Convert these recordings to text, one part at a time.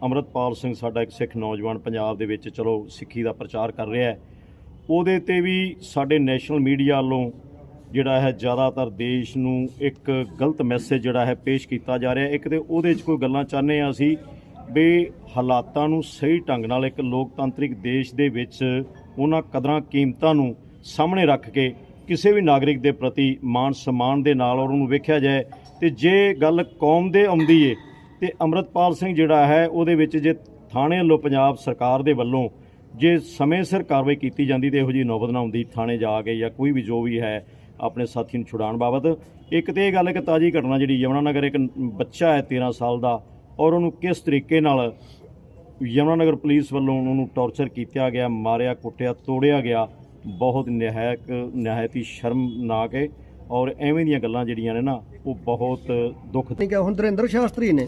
ਅੰਮ੍ਰਿਤਪਾਲ ਸਿੰਘ ਸਾਡਾ ਇੱਕ ਸਿੱਖ ਨੌਜਵਾਨ ਪੰਜਾਬ ਦੇ ਵਿੱਚ ਚਲੋ ਸਿੱਖੀ ਦਾ ਪ੍ਰਚਾਰ ਕਰ ਰਿਹਾ ਹੈ, ਉਹਦੇ ਤੇ ਵੀ ਸਾਡੇ ਨੈਸ਼ਨਲ ਮੀਡੀਆ ਵੱਲੋਂ ਜਿਹੜਾ ਹੈ ਜ਼ਿਆਦਾਤਰ ਦੇਸ਼ ਨੂੰ ਇੱਕ ਗਲਤ ਮੈਸੇਜ ਜਿਹੜਾ ਹੈ ਪੇਸ਼ ਕੀਤਾ ਜਾ ਰਿਹਾ। ਇੱਕ ਤੇ ਉਹਦੇ 'ਚ ਕੋਈ ਗੱਲਾਂ ਚਾਹੁੰਦੇ ਹਾਂ ਅਸੀਂ ਵੀ ਹਾਲਾਤਾਂ ਨੂੰ ਸਹੀ ਢੰਗ ਨਾਲ ਇੱਕ ਲੋਕਤੰਤਰਿਕ ਦੇਸ਼ ਦੇ ਵਿੱਚ ਉਹਨਾਂ ਕਦਰਾਂ ਕੀਮਤਾਂ ਨੂੰ ਸਾਹਮਣੇ ਰੱਖ ਕੇ ਕਿਸੇ ਵੀ ਨਾਗਰਿਕ ਦੇ ਪ੍ਰਤੀ ਮਾਣ ਸਨਮਾਨ ਦੇ ਨਾਲ ਔਰ ਉਹਨੂੰ ਵੇਖਿਆ ਜਾਏ। ਤੇ ਜੇ ਗੱਲ ਕੌਮ ਦੇ ਆਉਂਦੀ ਏ ਤੇ ਅੰਮ੍ਰਿਤਪਾਲ ਸਿੰਘ ਜਿਹੜਾ ਹੈ ਉਹਦੇ ਵਿੱਚ ਜੇ ਥਾਣੇ ਵੱਲੋਂ ਪੰਜਾਬ ਸਰਕਾਰ ਦੇ ਵੱਲੋਂ ਜੇ ਸਮੇਂ ਸਿਰ ਕਾਰਵਾਈ ਕੀਤੀ ਜਾਂਦੀ ਤੇ ਇਹੋ ਜਿਹੀ ਨੌਬਤ ਨਾ ਆਉਂਦੀ ਥਾਣੇ ਜਾ ਕੇ ਜਾਂ ਕੋਈ ਵੀ ਜੋ ਵੀ ਹੈ ਆਪਣੇ ਸਾਥੀ ਨੂੰ ਛੁਡਾਉਣ ਬਾਬਤ। ਇੱਕ ਤੇ ਇਹ ਗੱਲ ਇੱਕ ਤਾਜ਼ੀ ਘਟਨਾ ਜਿਹੜੀ ਯਮੁਨਾਨਗਰ ਇੱਕ ਬੱਚਾ ਹੈ 13 ਸਾਲ ਦਾ ਔਰ ਉਹਨੂੰ ਕਿਸ ਤਰੀਕੇ ਨਾਲ ਯਮੁਨਾਨਗਰ ਪੁਲਿਸ ਵੱਲੋਂ ਉਹਨੂੰ ਟੌਰਚਰ ਕੀਤਾ ਗਿਆ, ਮਾਰਿਆ ਕੁੱਟਿਆ ਤੋੜਿਆ ਗਿਆ, ਬਹੁਤ ਨਿਹਾਇਤ ਹੀ ਸ਼ਰਮਨਾਕ ਹੈ। ਔਰ ਐਵੇਂ ਦੀਆਂ ਗੱਲਾਂ ਜਿਹੜੀਆਂ ਨੇ ਨਾ ਉਹ ਬਹੁਤ ਦੁੱਖ। ਹੁਣ ਧਰਿੰਦਰ ਸ਼ਾਸਤਰੀ ਨੇ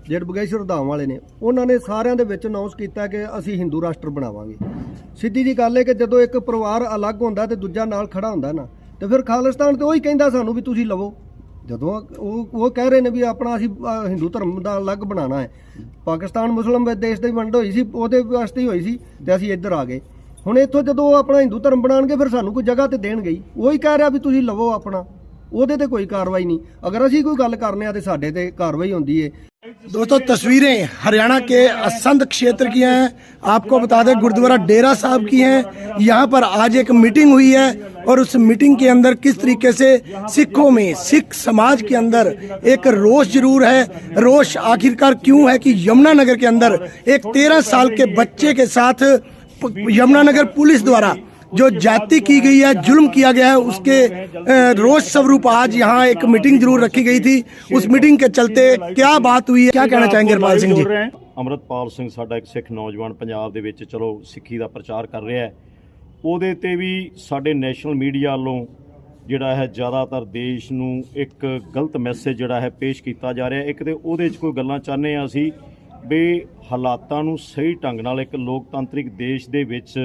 ਜਿਹੜੇ ਬਗੇਸ਼ਵਰ ਧਾਮ ਵਾਲੇ ਨੇ ਉਹਨਾਂ ਨੇ ਸਾਰਿਆਂ ਦੇ ਵਿੱਚ ਅਨਾਉਂਸ ਕੀਤਾ ਕਿ ਅਸੀਂ ਹਿੰਦੂ ਰਾਸ਼ਟਰ ਬਣਾਵਾਂਗੇ। ਸਿੱਧੀ ਜੀ ਗੱਲ ਹੈ ਕਿ ਜਦੋਂ ਇੱਕ ਪਰਿਵਾਰ ਅਲੱਗ ਹੁੰਦਾ ਤੇ ਦੂਜਾ ਨਾਲ ਖੜਾ ਹੁੰਦਾ ਨਾ ਤੇ ਫਿਰ ਖਾਲਿਸਤਾਨ ਤੇ ਉਹੀ ਕਹਿੰਦਾ ਸਾਨੂੰ ਵੀ ਤੁਸੀਂ ਲਵੋ। ਜਦੋਂ ਉਹ ਕਹਿ ਰਹੇ ਨੇ ਵੀ ਆਪਣਾ ਅਸੀਂ ਹਿੰਦੂ ਧਰਮ ਦਾ ਅਲੱਗ ਬਣਾਉਣਾ ਹੈ, ਪਾਕਿਸਤਾਨ ਮੁਸਲਿਮ ਦੇਸ਼ ਦੀ ਵੰਡ ਹੋਈ ਸੀ ਉਹਦੇ ਵਾਸਤੇ ਹੀ ਹੋਈ ਸੀ ਤੇ ਅਸੀਂ ਇੱਧਰ ਆ ਗਏ। ਹੁਣ ਇੱਥੋਂ ਜਦੋਂ ਆਪਣਾ ਹਿੰਦੂ ਧਰਮ ਬਣਾਉਣਗੇ ਫਿਰ ਸਾਨੂੰ ਕੋਈ ਜਗ੍ਹਾ ਤੇ ਦੇਣਗੇ ਹੀ। ਉਹੀ ਕਹਿ ਰਿਹਾ ਵੀ ਤੁਸੀਂ ਲਵੋ ਆਪਣਾ, ਉਹਦੇ ਤੇ ਕੋਈ कार्रवाई नहीं। अगर ਅਸੀਂ ਕੋਈ ਗੱਲ ਕਰਨੇ ਆ ਤੇ ਸਾਡੇ ਤੇ कार्रवाई ਹੁੰਦੀ है। दोस्तों तस्वीरें हरियाणा के असंध क्षेत्र की हैं। आपको बता दें गुरुद्वारा डेरा साहब की हैं। यहाँ पर आज एक मीटिंग हुई है और उस मीटिंग के अंदर किस तरीके से सिखों में सिख समाज के अंदर एक रोष जरूर है। रोष आखिरकार क्यों है कि यमुनानगर के अंदर एक 13 साल के बच्चे के साथ यमुनानगर पुलिस द्वारा जो जाति की गई है, जुल्म किया गया है, उसके रोष स्वरूप आज यहाँ एक मीटिंग जरूर रखी गई थी। उस मीटिंग के चलते क्या बात हुई है, क्या कहना चाहेंगे हरपाल सिंह जी? ਅੰਮ੍ਰਿਤਪਾਲ ਸਿੰਘ ਸਾਡਾ ਇੱਕ ਸਿੱਖ ਨੌਜਵਾਨ ਪੰਜਾਬ ਦੇ ਵਿੱਚ ਚਲੋ ਸਿੱਖੀ ਦਾ ਪ੍ਰਚਾਰ ਕਰ ਰਿਹਾ ਹੈ, ਉਹਦੇ ਤੇ ਵੀ ਸਾਡੇ ਨੈਸ਼ਨਲ ਮੀਡੀਆ ਵੱਲੋਂ ਜਿਹੜਾ ਹੈ ਜ਼ਿਆਦਾਤਰ ਦੇਸ਼ ਨੂੰ ਇੱਕ ਗਲਤ ਮੈਸੇਜ ਜਿਹੜਾ ਹੈ ਪੇਸ਼ ਕੀਤਾ ਜਾ ਰਿਹਾ। ਇੱਕ ਤੇ ਉਹਦੇ 'ਚ ਕੋਈ ਗੱਲਾਂ ਚਾਹੁੰਦੇ ਹਾਂ ਅਸੀਂ ਵੀ ਹਾਲਾਤਾਂ ਨੂੰ ਸਹੀ ਢੰਗ ਨਾਲ ਇੱਕ ਲੋਕਤੰਤਰਿਕ ਦੇਸ਼ ਦੇ ਵਿੱਚ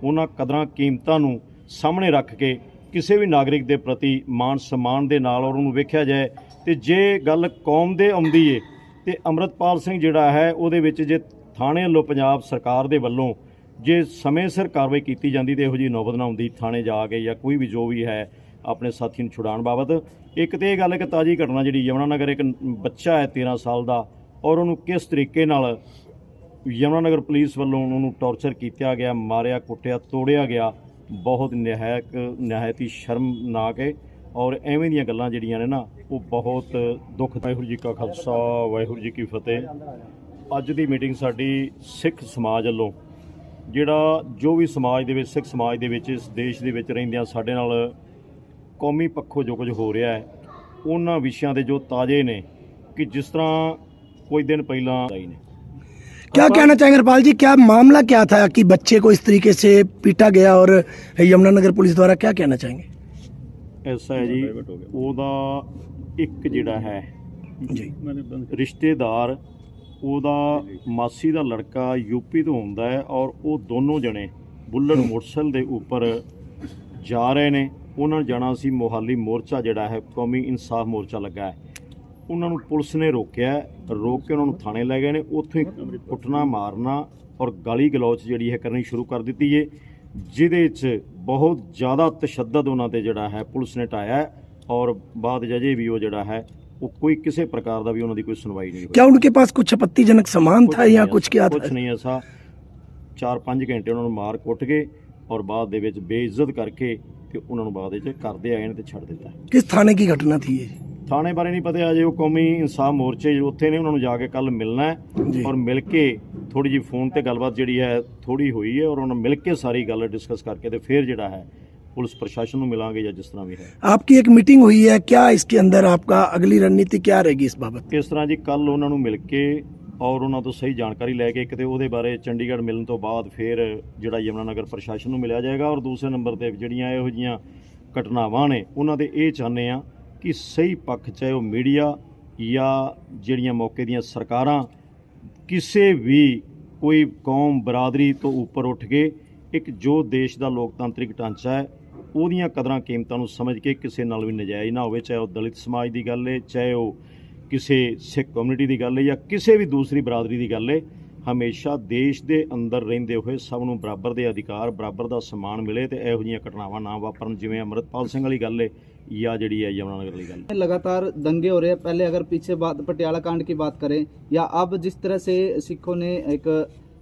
ਉਹਨਾਂ ਕਦਰਾਂ ਕੀਮਤਾਂ ਨੂੰ ਸਾਹਮਣੇ ਰੱਖ ਕੇ ਕਿਸੇ ਵੀ ਨਾਗਰਿਕ ਦੇ ਪ੍ਰਤੀ ਮਾਣ ਸਨਮਾਨ ਦੇ ਨਾਲ ਔਰ ਉਹਨੂੰ ਵੇਖਿਆ ਜਾਏ। ਤੇ ਜੇ ਗੱਲ ਕੌਮ ਦੇ ਆਉਂਦੀ ਏ ਤੇ ਅੰਮ੍ਰਿਤਪਾਲ ਸਿੰਘ ਜਿਹੜਾ ਹੈ ਉਹਦੇ ਵਿੱਚ ਜੇ ਥਾਣੇ ਵੱਲੋਂ ਪੰਜਾਬ ਸਰਕਾਰ ਦੇ ਵੱਲੋਂ ਜੇ ਸਮੇਂ ਸਿਰ ਕਾਰਵਾਈ ਕੀਤੀ ਜਾਂਦੀ ਤੇ ਇਹੋ ਜਿਹੀ ਨੌਬਤ ਨਾ ਆਉਂਦੀ ਥਾਣੇ ਜਾ ਕੇ ਜਾਂ ਕੋਈ ਵੀ ਜੋ ਵੀ ਹੈ ਆਪਣੇ ਸਾਥੀ ਨੂੰ ਛੁਡਾਉਣ ਬਾਬਤ। ਇੱਕ ਤੇ ਇਹ ਗੱਲ ਇੱਕ ਤਾਜ਼ੀ ਘਟਨਾ ਜਿਹੜੀ ਯਮੁਨਾਨਗਰ ਇੱਕ ਬੱਚਾ ਹੈ 13 ਸਾਲ ਦਾ ਔਰ ਉਹਨੂੰ ਕਿਸ ਤਰੀਕੇ ਨਾਲ ਯਮੁਨਾਨਗਰ ਪੁਲਿਸ ਵੱਲੋਂ ਉਹਨੂੰ ਟੌਰਚਰ ਕੀਤਾ ਗਿਆ, ਮਾਰਿਆ ਕੁੱਟਿਆ ਤੋੜਿਆ ਗਿਆ, ਬਹੁਤ ਨਿਹਾਇਤ ਹੀ ਸ਼ਰਮਨਾਕ ਹੈ। ਔਰ ਐਵੇਂ ਦੀਆਂ ਗੱਲਾਂ ਜਿਹੜੀਆਂ ਨੇ ਨਾ ਉਹ ਬਹੁਤ ਦੁੱਖ। ਵਾਹਿਗੁਰੂ ਜੀ ਕਾ ਖਾਲਸਾ ਵਾਹਿਗੁਰੂ ਜੀ ਕੀ ਫਤਿਹ। ਅੱਜ ਦੀ ਮੀਟਿੰਗ ਸਾਡੀ ਸਿੱਖ ਸਮਾਜ ਵੱਲੋਂ ਜਿਹੜਾ ਜੋ ਵੀ ਸਮਾਜ ਦੇ ਵਿੱਚ ਸਿੱਖ ਸਮਾਜ ਦੇ ਵਿੱਚ ਇਸ ਦੇਸ਼ ਦੇ ਵਿੱਚ ਰਹਿੰਦਿਆਂ ਸਾਡੇ ਨਾਲ ਕੌਮੀ ਪੱਖੋਂ ਜੋ ਕੁਝ ਹੋ ਰਿਹਾ ਹੈ ਉਹਨਾਂ ਵਿਸ਼ਿਆਂ ਦੇ ਜੋ ਤਾਜ਼ੇ ਨੇ कि जिस तरह कोई दिन पहला आई ने। क्या कहना चाहेंगे हरपाल जी, क्या मामला क्या था कि बच्चे को इस तरीके से पीटा गया और यमुनानगर पुलिस द्वारा, क्या कहना चाहेंगे? ऐसा है जी, ओदा एक जिहड़ा है जी रिश्तेदार ओदा मासी दा लड़का यूपी तो हुंदा है और वो दोनों जने बुलेट मोटरसाइकिल दे उपर जा रहे ने। उन्होंने जाना सी मोहाली मोर्चा जिहड़ा है कौमी इंसाफ मोर्चा लगा है। उन्होंने पुलिस ने रोकया, रोक के उन्होंने थाने लै गए ने। उत्थों ही कुटना मारना और गाली गलौच जिहड़ी है करनी शुरू कर दी है, जिहदे च बहुत ज़्यादा तशद्दद उन्हां ते जिहड़ा है पुलिस ने ढाया और बाद अजे भी वो जिहड़ा है वो कोई किसी प्रकार का भी उन्होंने कोई सुनवाई नहीं हुई। क्या उनके पास कुछ आपत्तिजनक सामान था या कुछ क्या था? कुछ नहीं ऐसा। 4-5 घंटे उन्होंने मार कुट के और बाद दे विच बेइज्जत करके ते उन्होंने बाद विच करदे आए ने ते छड्ड दित्ता। किस थाने की घटना थी ये? थाने बारे नहीं पता, अजे वो कौमी इंसाफ मोर्चे उत्थे ने उन्होंने जाके कल मिलना है और मिल के थोड़ी जी फोन ते गलबात जिहड़ी है थोड़ी हुई है और उन्होंने मिल के सारी गल डिस्कस करके तो फिर जिहड़ा है पुलिस प्रशासन को मिलांगे या जिस तरह भी है। आपकी एक मीटिंग हुई है, क्या इसके अंदर आपका अगली रणनीति क्या रहेगी इस बाबत? इस तरह जी कल उन्होंने मिल के और उन्होंने तो सही जानकारी लैके एक तो वो बारे चंडीगढ़ मिलने तो बाद फिर जिहड़ा यमुनानगर प्रशासन को मिलिया जाएगा। और दूसरे नंबर पर जिहड़ियां इहो जिहियां घटनावां ने उन्होंने ये चाहते हैं कि सही पक्ष चाहे वो मीडिया या जिहड़ियां मौके दियां सरकारां किसी भी कोई कौम बरादरी तो उपर उठ के एक जो देश का लोकतांत्रिक ढांचा है ਉਹਦੀਆਂ ਕਦਰਾਂ ਕੀਮਤਾਂ ਨੂੰ ਸਮਝ ਕੇ ਕਿਸੇ ਨਾਲ ਵੀ ਨਜਾਇਜ਼ ਨਾ ਹੋਵੇ, ਚਾਹੇ ਉਹ ਦਲਿਤ ਸਮਾਜ ਦੀ ਗੱਲ ਹੈ, ਚਾਹੇ ਉਹ ਕਿਸੇ ਸਿੱਖ ਕਮਿਊਨਿਟੀ ਦੀ ਗੱਲ ਹੈ ਜਾਂ ਕਿਸੇ ਵੀ ਦੂਸਰੀ ਬਰਾਦਰੀ ਦੀ ਗੱਲ ਹੈ, ਹਮੇਸ਼ਾ ਦੇਸ਼ ਦੇ ਅੰਦਰ ਰਹਿੰਦੇ ਹੋਏ ਸਭ ਨੂੰ ਬਰਾਬਰ ਦੇ ਅਧਿਕਾਰ, ਬਰਾਬਰ ਦਾ ਸਨਮਾਨ ਮਿਲੇ ਤੇ ਇਹੋ ਜਿਹੀਆਂ ਘਟਨਾਵਾਂ ਨਾ ਵਾਪਰਨ, ਜਿਵੇਂ ਅੰਮ੍ਰਿਤਪਾਲ ਸਿੰਘ ਵਾਲੀ ਗੱਲ ਹੈ या जड़ी है यमुनानगर वाली गल। लगातार दंगे हो रहे हैं। पहले अगर पीछे बात पटियाला कांड की बात करें या अब जिस तरह से सिखों ने एक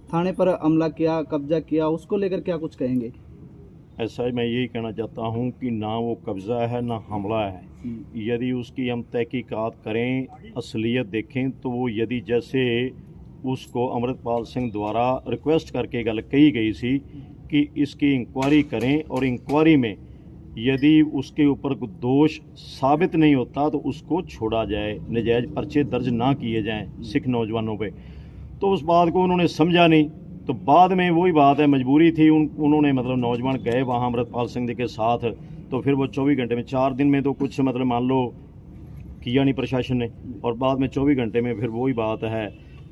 थाने पर हमला किया, कब्जा किया, उसको लेकर क्या कुछ कहेंगे? ऐसा मैं यही कहना चाहता हूँ कि ना वो कब्जा है ना हमला है। यदि उसकी हम तहकीकात करें, असलियत देखें, तो वो यदि जैसे उसको अमृतपाल सिंह द्वारा रिक्वेस्ट करके गल कही गई सी कि इसकी इंक्वायरी करें और इंक्वायरी में यदि उसके ऊपर कोई दोष साबित नहीं होता तो उसको छोड़ा जाए, नजायज़ पर्चे दर्ज ना किए जाएं सिख नौजवानों पे, तो उस बात को उन्होंने समझा नहीं। तो बाद में वही बात है, मजबूरी थी, उन्होंने मतलब नौजवान गए वहाँ अमृतपाल सिंह के साथ, तो फिर वो 24 घंटे में, 4 दिन में तो कुछ मतलब मान लो किया नहीं प्रशासन ने, और बाद में 24 घंटे में फिर वही बात है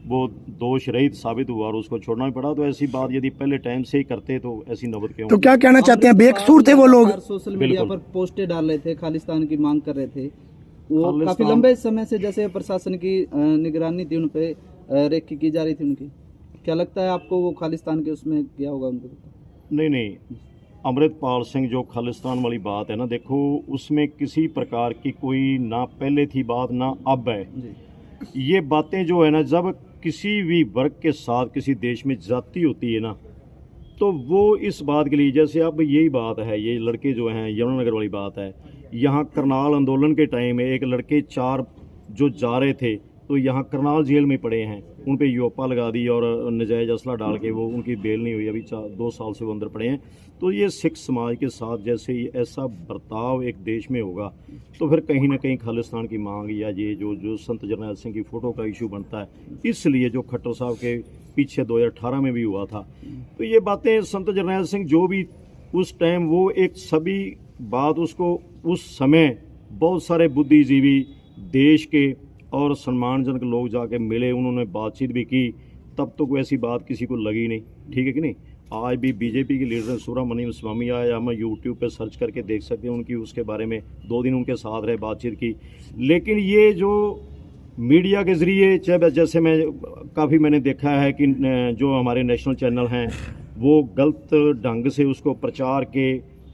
वो दोष रहित साबित हुआ और उसको छोड़ना भी पड़ा। तो ऐसी बात यदि पहले टाइम से ही करते तो ऐसी नौबत क्यों? तो क्या कहना चाहते हैं, बेकसूर थे वो लोग? सोशल मीडिया पर पोस्टें डाल रहे थे, खालिस्तान की मांग कर रहे थे, वो काफी लंबे समय से जैसे प्रशासन की निगरानी थी उन पे रेकी की जा रही थी उनकी। क्या लगता है आपको वो खालिस्तान के उसमें किया होगा उनको? नहीं, अमृतपाल सिंह जो खालिस्तान वाली बात है ना, देखो उसमें किसी प्रकार की कोई ना पहले थी बात ना अब है। ये बातें जो है ना, जब किसी भी वर्ग के साथ किसी देश में जाति होती है ना, तो वो इस बात के लिए, जैसे अब यही बात है, ये लड़के जो हैं यमुनानगर वाली बात है, यहाँ करनाल आंदोलन के टाइम में एक लड़के 4 जो जा रहे थे तो यहाँ करनाल जेल में पड़े हैं, उन पे योपा लगा दी और नजायज़ असला डाल के वो उनकी बेल नहीं हुई, अभी 2 साल से वो अंदर पड़े हैं। तो ये सिख समाज के साथ जैसे ये ऐसा बर्ताव एक देश में होगा तो फिर कहीं ना कहीं खालिस्तान की मांग या ये जो संत जरनैल सिंह की फ़ोटो का इशू बनता है, इसलिए जो खट्टर साहब के पीछे 2018 में भी हुआ था, तो ये बातें संत जरनैल सिंह जो भी उस टाइम वो एक सभी बात उसको उस समय बहुत सारे बुद्धिजीवी देश के और सम्मानजनक लोग जाके मिले, उन्होंने बातचीत भी की, तब तो कोई ऐसी बात किसी को लगी नहीं, ठीक है कि नहीं। आज भी बीजेपी के लीडर सुब्रमण्यम स्वामी आए, हम यूट्यूब पे सर्च करके देख सकते हैं, उनकी उसके बारे में 2 दिन उनके साथ रहे, बातचीत की। लेकिन ये जो मीडिया के ज़रिए, चाहे जैसे मैंने देखा है कि जो हमारे नेशनल चैनल हैं वो गलत ढंग से उसको प्रचार के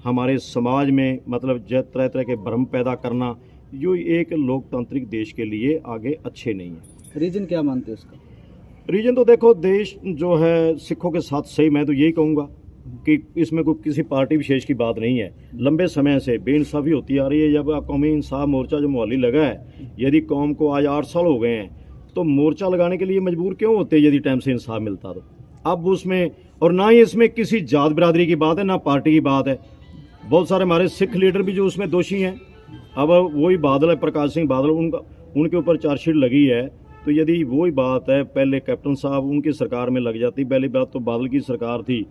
हमारे समाज में मतलब तरह तरह के भ्रम पैदा करना, जो एक लोकतांत्रिक देश के लिए आगे अच्छे नहीं है। रीजन क्या मानते हैं उसका? रीजन तो देखो, देश जो है सिखों के साथ सही, मैं तो यही कहूँगा कि इसमें कोई किसी पार्टी विशेष की बात नहीं है। लंबे समय से बेइंसाफ़ी होती आ रही है। जब कौमी इंसाफ मोर्चा जो मोहाली लगा है, यदि कौम को आज 8 साल हो गए हैं तो मोर्चा लगाने के लिए मजबूर क्यों होते यदि टाइम से इंसाफ मिलता तो? अब उसमें, और ना ही इसमें किसी जात बिरादरी की बात है ना पार्टी की बात है। बहुत सारे हमारे सिख लीडर भी जो उसमें दोषी हैं। अब वही बादल है, प्रकाश सिंह बादल, उनके ऊपर चार्जशीट लगी है, तो यदि वही बात है पहले कैप्टन साहब उनकी सरकार में लग जाती, पहली बात तो बादल की सरकार थी,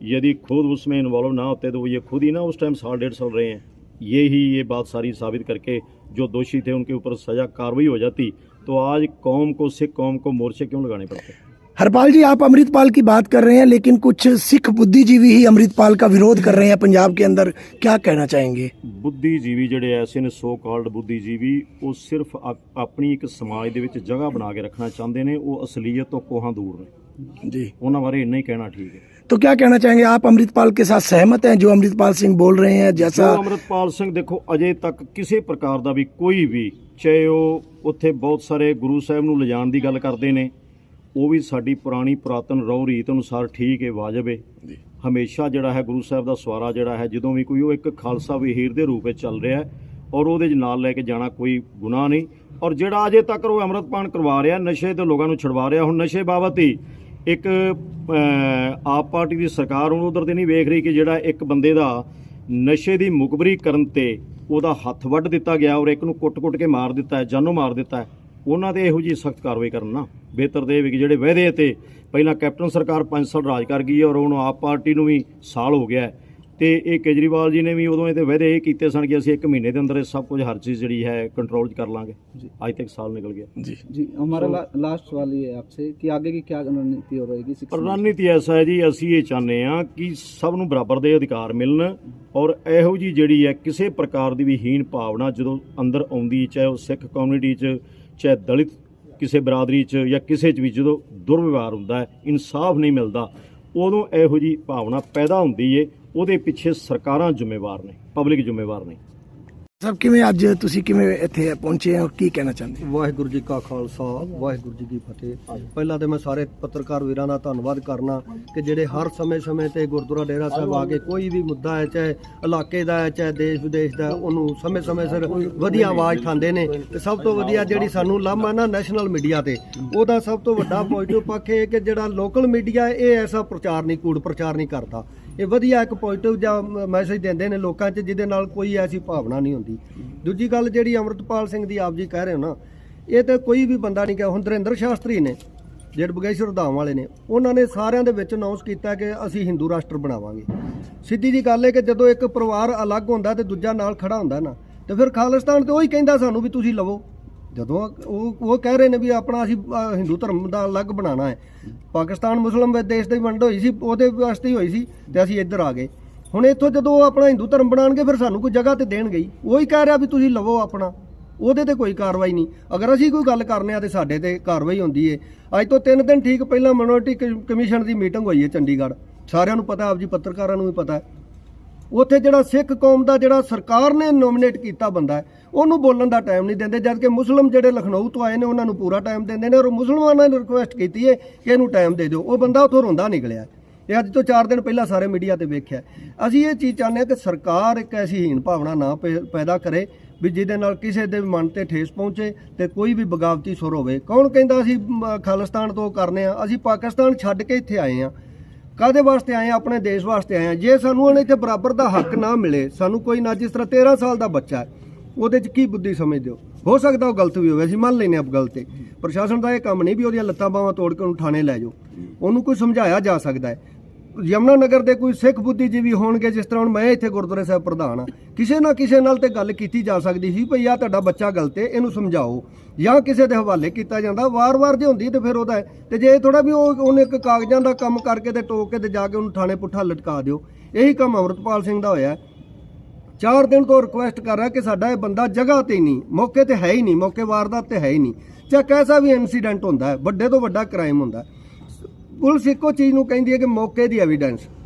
यदि खुद उसमें इन्वॉल्व ना होते तो वो ये खुद ही ना उस टाइम 1.5 साल रहे हैं, ये बात सारी साबित करके जो दोषी थे उनके ऊपर सजा कार्रवाई हो जाती, तो आज कौम को, सिख कौम को मोर्चे क्यों लगाने पड़ते? हरपाल जी, आप अमृतपाल की बात कर रहे हैं, लेकिन कुछ सिख बुद्धिजीवी ही अमृतपाल का विरोध कर रहे हैं पंजाब के अंदर, क्या कहना चाहेंगे? बुद्धिजीवी ਜਿਹੜੇ ऐसे ने सो कॉल्ड बुद्धिजीवी, वो सिर्फ अपनी एक समाज ਦੇ ਵਿੱਚ ਜਗ੍ਹਾ ਬਣਾ ਕੇ ਰੱਖਣਾ ਚਾਹੁੰਦੇ ਨੇ, ਉਹ ਅਸਲੀਅਤ ਤੋਂ ਕੋਹਾਂ ਦੂਰ ਨੇ जी। ਉਹਨਾਂ ਬਾਰੇ ਇੰਨਾ ਹੀ ਕਹਿਣਾ ਠੀਕ ਹੈ। तो क्या कहना चाहेंगे, आप अमृतपाल के साथ सहमत हैं जो अमृतपाल सिंह बोल रहे हैं? जैसा अमृतपाल सिंह, देखो ਅਜੇ ਤੱਕ ਕਿਸੇ ਪ੍ਰਕਾਰ ਦਾ ਵੀ ਕੋਈ ਵੀ, ਚਾਹੇ ਉਹ ਉੱਥੇ ਬਹੁਤ ਸਾਰੇ ਗੁਰੂ ਸਾਹਿਬ ਨੂੰ ਲਿਜਾਣ ਦੀ ਗੱਲ ਕਰਦੇ ਨੇ, ਉਹ ਵੀ ਸਾਡੀ ਪੁਰਾਣੀ ਪੁਰਾਤਨ ਰਹੁ ਰੀਤ ਅਨੁਸਾਰ ਠੀਕ ਹੈ, ਵਾਜਬ ਹੈ। ਹਮੇਸ਼ਾ ਜਿਹੜਾ ਹੈ ਗੁਰੂ ਸਾਹਿਬ ਦਾ ਸਵਾਰਾ ਜਿਹੜਾ ਹੈ, ਜਦੋਂ ਵੀ ਕੋਈ ਉਹ ਇੱਕ ਖਾਲਸਾ ਵਹੀਰ ਦੇ ਰੂਪ ਵਿੱਚ ਚੱਲ ਰਿਹਾ ਹੈ ਔਰ ਉਹਦੇ 'ਚ ਨਾਲ ਲੈ ਕੇ ਜਾਣਾ ਕੋਈ ਗੁਨਾਹ ਨਹੀਂ। ਔਰ ਜਿਹੜਾ ਅਜੇ ਤੱਕ ਉਹ ਅੰਮ੍ਰਿਤਪਾਨ ਕਰਵਾ ਰਿਹਾ, ਨਸ਼ੇ ਤੋਂ ਲੋਕਾਂ ਨੂੰ ਛੁਡਵਾ ਰਿਹਾ, ਹੁਣ ਨਸ਼ੇ ਬਾਬਤ ਹੀ ਇੱਕ ਆਪ ਪਾਰਟੀ ਦੀ ਸਰਕਾਰ ਹੁਣ ਉਧਰ ਤੇ ਨਹੀਂ ਵੇਖ ਰਹੀ ਕਿ ਜਿਹੜਾ ਇੱਕ ਬੰਦੇ ਦਾ ਨਸ਼ੇ ਦੀ ਮੁਖਬਰੀ ਕਰਨ ਤੇ ਉਹਦਾ ਹੱਥ ਵੱਢ ਦਿੱਤਾ ਗਿਆ ਔਰ ਇੱਕ ਨੂੰ ਕੁੱਟ-ਕੁੱਟ ਕੇ ਮਾਰ ਦਿੱਤਾ ਹੈ, ਜਾਨੋਂ ਮਾਰ ਦਿੱਤਾ ਹੈ, ਉਹਨਾਂ 'ਤੇ ਇਹੋ ਜਿਹੀ ਸਖਤ ਕਾਰਵਾਈ ਕਰਨ ਨਾ ਬਿਹਤਰ ਦੇ ਵੀ ਜਿਹੜੇ ਵਾਅਦੇ ਤੇ ਪਹਿਲਾਂ ਕੈਪਟਨ ਸਰਕਾਰ 5 ਸਾਲ ਰਾਜ ਕਰ ਗਈ ਹੈ ਔਰ ਹੁਣ ਆਪ ਪਾਰਟੀ ਨੂੰ ਵੀ ਸਾਲ ਹੋ ਗਿਆ ਤੇ ਇਹ ਕੇਜਰੀਵਾਲ ਜੀ ਨੇ ਵੀ ਉਦੋਂ ਇਹ ਤੇ ਵਾਅਦੇ ਇਹ ਕੀਤੇ ਸਨ ਕਿ ਅਸੀਂ 1 ਮਹੀਨੇ ਦੇ ਅੰਦਰ ਇਹ ਸਭ ਕੁਝ ਹਰ ਚੀਜ਼ ਜਿਹੜੀ ਹੈ ਕੰਟਰੋਲ 'ਚ ਕਰ ਲਾਂਗੇ। ਅੱਜ तक साल निकल गया। जी हमारा लास्ट सवाल ये है आपसे कि आगे की क्या रणनीति हो रहेगी? रणनीति ऐसा है जी, ਅਸੀਂ ਇਹ ਚਾਹੁੰਦੇ ਹਾਂ ਕਿ ਸਭ ਨੂੰ ਬਰਾਬਰ ਦੇ ਅਧਿਕਾਰ ਮਿਲਣ ਔਰ ਇਹੋ ਜੀ ਜਿਹੜੀ ਹੈ ਕਿਸੇ ਪ੍ਰਕਾਰ ਦੀ ਵੀ ਹੀਨ ਭਾਵਨਾ ਜਦੋਂ ਅੰਦਰ ਆਉਂਦੀ, ਚਾਹੇ ਉਹ ਸਿੱਖ ਕਮਿਊਨਿਟੀ 'ਚ, ਚਾਹੇ ਦਲਿਤ ਕਿਸੇ ਬਰਾਦਰੀ 'ਚ ਜਾਂ ਕਿਸੇ 'ਚ ਵੀ ਜਦੋਂ ਦੁਰਵਿਵਹਾਰ ਹੁੰਦਾ ਹੈ, ਇਨਸਾਫ ਨਹੀਂ ਮਿਲਦਾ, ਉਦੋਂ ਇਹੋ ਜਿਹੀ ਭਾਵਨਾ ਪੈਦਾ ਹੁੰਦੀ ਏ। ਉਹਦੇ ਪਿੱਛੇ ਸਰਕਾਰਾਂ ਜ਼ਿੰਮੇਵਾਰ ਨੇ, ਪਬਲਿਕ ਜ਼ਿੰਮੇਵਾਰ ਨਹੀਂ। सब किवें अज तुसी किवें इत्थे पहुंचे हैं और की कहना चाहते हैं? ਵਾਹਿਗੁਰੂ ਜੀ ਕਾ ਖਾਲਸਾ ਵਾਹਿਗੁਰੂ ਜੀ ਕੀ ਫਤਿਹ। ਪਹਿਲਾਂ ਤੇ ਮੈਂ ਸਾਰੇ ਪੱਤਰਕਾਰ ਵੀਰਾਂ ਦਾ ਧੰਨਵਾਦ ਕਰਨਾ ਕਿ ਜਿਹੜੇ ਹਰ ਸਮੇਂ ਤੇ ਗੁਰਦੁਆਰਾ ਡੇਰਾ ਸਾਹਿਬ ਆ ਕੇ ਕੋਈ ਵੀ ਮੁੱਦਾ ਹੈ, ਚਾਹੇ ਇਲਾਕੇ ਦਾ ਹੈ, ਚਾਹੇ ਦੇਸ਼ ਵਿਦੇਸ਼ ਦਾ, ਉਹਨੂੰ ਸਮੇਂ ਸਿਰ ਵਧੀਆ ਆਵਾਜ਼ ਉਠਾਉਂਦੇ ਨੇ। ਤੇ ਸਭ ਤੋਂ ਵਧੀਆ ਜਿਹੜੀ ਸਾਨੂੰ ਲਾਮਾ ਨਾ ਨੈਸ਼ਨਲ ਮੀਡੀਆ ਤੇ, ਉਹਦਾ ਸਭ ਤੋਂ ਵੱਡਾ ਪੋਜ਼ਿਟਿਵ ਪੱਖ ਇਹ ਕਿ ਜਿਹੜਾ ਲੋਕਲ ਮੀਡੀਆ ਇਹ ਐਸਾ ਪ੍ਰਚਾਰ ਨਹੀਂ, ਕੂੜ ਪ੍ਰਚਾਰ ਨਹੀਂ ਕਰਦਾ। ਇਹ ਵਧੀਆ ਇੱਕ ਪੋਜ਼ਿਟਿਵ ਜਿਹਾ ਮੈਸੇਜ ਦਿੰਦੇ ਨੇ ਲੋਕਾਂ 'ਚ, ਜਿਹਦੇ ਨਾਲ ਕੋਈ ਐਸੀ ਭਾਵਨਾ ਨਹੀਂ ਹੁੰਦੀ। ਦੂਜੀ ਗੱਲ ਜਿਹੜੀ ਅੰਮ੍ਰਿਤਪਾਲ ਸਿੰਘ ਦੀ ਆਪ ਜੀ ਕਹਿ ਰਹੇ ਹੋ ਨਾ, ਇਹ ਤਾਂ ਕੋਈ ਵੀ ਬੰਦਾ ਨਹੀਂ ਕਿਹਾ। ਹੁਣ ਧਰਿੰਦਰ ਸ਼ਾਸਤਰੀ ਨੇ ਜਿਹੜੇ ਬਗੇਸ਼ਵਰ ਧਾਮ ਵਾਲੇ ਨੇ, ਉਹਨਾਂ ਨੇ ਸਾਰਿਆਂ ਦੇ ਵਿੱਚ ਅਨਾਉਂਸ ਕੀਤਾ ਕਿ ਅਸੀਂ ਹਿੰਦੂ ਰਾਸ਼ਟਰ ਬਣਾਵਾਂਗੇ। ਸਿੱਧੀ ਜੀ ਗੱਲ ਹੈ ਕਿ ਜਦੋਂ ਇੱਕ ਪਰਿਵਾਰ ਅਲੱਗ ਹੁੰਦਾ ਤੇ ਦੂਜਾ ਨਾਲ ਖੜਾ ਹੁੰਦਾ ਨਾ, ਤੇ ਫਿਰ ਖਾਲਿਸਤਾਨ ਤੇ ਉਹੀ ਕਹਿੰਦਾ ਸਾਨੂੰ ਵੀ ਤੁਸੀਂ ਲਵੋ। ਜਦੋਂ ਉਹ ਕਹਿ ਰਹੇ ਨੇ ਵੀ ਆਪਣਾ ਅਸੀਂ ਹਿੰਦੂ ਧਰਮ ਦਾ ਅਲੱਗ ਬਣਾਉਣਾ ਹੈ। ਪਾਕਿਸਤਾਨ ਮੁਸਲਿਮ ਦੇਸ਼ ਦੀ ਵੰਡ ਹੋਈ ਸੀ, ਉਹਦੇ ਵਾਸਤੇ ਹੀ ਹੋਈ ਸੀ, ਤੇ ਅਸੀਂ ਇੱਧਰ ਆ ਗਏ। ਹੁਣ ਇੱਥੋਂ ਜਦੋਂ ਉਹ ਆਪਣਾ ਹਿੰਦੂ ਧਰਮ ਬਣਾਉਣਗੇ ਫਿਰ ਸਾਨੂੰ ਕੋਈ ਜਗ੍ਹਾ ਤੇ ਦੇਣਗੇ ਹੀ। ਉਹੀ ਕਹਿ ਰਿਹਾ ਵੀ ਤੁਸੀਂ ਲਵੋ ਆਪਣਾ, ਉਹਦੇ ਤੇ ਕੋਈ ਕਾਰਵਾਈ ਨਹੀਂ। ਅਗਰ ਅਸੀਂ ਕੋਈ ਗੱਲ ਕਰਨੇ ਆ ਤੇ ਸਾਡੇ ਤੇ ਕਾਰਵਾਈ ਹੁੰਦੀ ਹੈ। ਅੱਜ ਤੋਂ 3 ਦਿਨ ਠੀਕ ਪਹਿਲਾਂ ਮਿਨੋਰਟੀ ਕਮਿਸ਼ਨ ਦੀ ਮੀਟਿੰਗ ਹੋਈ ਹੈ ਚੰਡੀਗੜ੍ਹ, ਸਾਰਿਆਂ ਨੂੰ ਪਤਾ, ਆਪ ਜੀ ਪੱਤਰਕਾਰਾਂ ਨੂੰ ਵੀ ਪਤਾ ਹੈ। ਉੱਥੇ ਜਿਹੜਾ ਸਿੱਖ ਕੌਮ ਦਾ ਜਿਹੜਾ ਸਰਕਾਰ ਨੇ ਨੋਮੀਨੇਟ ਕੀਤਾ ਬੰਦਾ ਹੈ, ਉਹਨੂੰ ਬੋਲਣ ਦਾ ਟਾਈਮ ਨਹੀਂ ਦਿੰਦੇ, ਜਦ ਕਿ ਮੁਸਲਿਮ ਜਿਹੜੇ ਲਖਨਊ ਤੋਂ ਆਏ ਨੇ ਉਹਨਾਂ ਨੂੰ ਪੂਰਾ ਟਾਈਮ ਦਿੰਦੇ ਨੇ। ਔਰ ਮੁਸਲਮਾਨਾਂ ਨੇ ਰਿਕੁਐਸਟ ਕੀਤੀ ਹੈ ਕਿ ਇਹਨੂੰ ਟਾਈਮ ਦੇ ਦਿਓ। ਉਹ ਬੰਦਾ ਉੱਥੋਂ ਰੋਂਦਾ ਨਿਕਲਿਆ। ਇਹ ਅੱਜ ਤੋਂ 4 ਦਿਨ ਪਹਿਲਾਂ ਸਾਰੇ ਮੀਡੀਆ ਤੇ ਵੇਖਿਆ। ਅਸੀਂ ਇਹ ਚੀਜ਼ ਚਾਹੁੰਦੇ ਹਾਂ ਕਿ ਸਰਕਾਰ ਇੱਕ ਐਸੀ ਹੀਣ ਭਾਵਨਾ ਨਾ ਪੈਦਾ ਕਰੇ ਵੀ ਜਿਹਦੇ ਨਾਲ ਕਿਸੇ ਦੇ ਮਨ ਤੇ ਠੇਸ ਪਹੁੰਚੇ ਤੇ ਕੋਈ ਵੀ ਬਗਾਵਤੀ ਸੁਰ ਹੋਵੇ। ਕੌਣ ਕਹਿੰਦਾ ਅਸੀਂ ਖਾਲਿਸਤਾਨ ਤੋਂ ਕਰਨੇ ਆ? ਅਸੀਂ ਪਾਕਿਸਤਾਨ ਛੱਡ ਕੇ ਇੱਥੇ ਆਏ ਆ। ਕਾਹਦੇ ਵਾਸਤੇ ਆਏ ਆ? ਆਪਣੇ ਦੇਸ਼ ਵਾਸਤੇ ਆਏ ਆ। ਜੇ ਸਾਨੂੰ ਹੁਣ ਇੱਥੇ ਬਰਾਬਰ ਦਾ ਹੱਕ ਨਾ ਮਿਲੇ, ਸਾਨੂੰ ਕੋਈ ਨਾ, ਜਿਸ ਤਰ੍ਹਾਂ 13 ਸਾਲ ਦਾ ਬੱਚਾ ਹੈ, ਉਹਦੇ 'ਚ ਕੀ ਬੁੱਧੀ ਸਮਝਦੇ ਹੋ ਸਕਦਾ ਉਹ ਗਲਤ ਵੀ ਹੋਵੇ, ਅਸੀਂ ਮੰਨ ਲੈਂਦੇ ਹਾਂ ਗਲਤ ਹੈ। ਪ੍ਰਸ਼ਾਸਨ ਦਾ ਇਹ ਕੰਮ ਨਹੀਂ ਵੀ ਉਹਦੀਆਂ ਲੱਤਾਂ ਬਾਹਾਂ ਤੋੜ ਕੇ ਉਹਨੂੰ ਥਾਣੇ ਲੈ ਜਾਓ। ਉਹਨੂੰ ਕੋਈ ਸਮਝਾਇਆ ਜਾ ਸਕਦਾ ਹੈ। ਯਮੁਨਾ ਨਗਰ ਦੇ ਕੋਈ ਸਿੱਖ ਬੁੱਧੀਜੀਵੀ ਹੋਣਗੇ, ਜਿਸ ਤਰ੍ਹਾਂ ਹੁਣ ਮੈਂ ਇੱਥੇ ਗੁਰਦੁਆਰੇ ਸਾਹਿਬ ਪ੍ਰਧਾਨ ਹਾਂ, ਕਿਸੇ ਨਾ ਕਿਸੇ ਨਾਲ ਤੇ ਗੱਲ ਕੀਤੀ ਜਾ ਸਕਦੀ ਸੀ ਭਈ ਆਹ ਤੁਹਾਡਾ ਬੱਚਾ ਗਲਤ ਹੈ, ਇਹਨੂੰ ਸਮਝਾਓ, ਜਾਂ ਕਿਸੇ ਦੇ ਹਵਾਲੇ ਕੀਤਾ ਜਾਂਦਾ। ਵਾਰ-ਵਾਰ ਜੇ ਹੁੰਦੀ ਤੇ ਫਿਰ ਉਹਦਾ ਹੈ। ਤੇ ਜੇ ਥੋੜਾ ਵੀ ਉਹਨੇ ਇੱਕ ਕਾਗਜ਼ਾਂ ਦਾ ਕੰਮ ਕਰਕੇ ਤੇ ਟੋਕ ਕੇ ਤੇ ਜਾ ਕੇ ਉਹਨੂੰ ਥਾਣੇ ਪੁੱਠਾ ਲਟਕਾ ਦਿਓ। ਇਹੀ ਕੰਮ ਅੰਮ੍ਰਿਤਪਾਲ ਸਿੰਘ ਦਾ ਹੋਇਆ। 4 ਦਿਨ ਤੋਂ ਰਿਕੁਐਸਟ ਕਰ ਰਿਹਾ ਕਿ ਸਾਡਾ ਇਹ ਬੰਦਾ ਜਗ੍ਹਾ ਤੇ ਨਹੀਂ, ਮੌਕੇ ਤੇ ਹੈ ਹੀ ਨਹੀਂ, ਮੌਕੇ ਵਾਰਦਾਤ ਤੇ ਹੈ ਹੀ ਨਹੀਂ। ਚਾਹੇ ਕੈਸਾ ਵੀ ਇਨਸੀਡੈਂਟ ਹੁੰਦਾ ਹੈ, ਵੱਡੇ ਤੋਂ ਵੱਡਾ ਕ੍ਰਾਈਮ ਹੁੰਦਾ। ਪੁਲਿਸ ਇੱਕੋ ਚੀਜ਼ ਨੂੰ ਕਹਿੰਦੀ ਹੈ ਕਿ ਮੌਕੇ ਦੀ ਐਵੀਡੈਂਸ,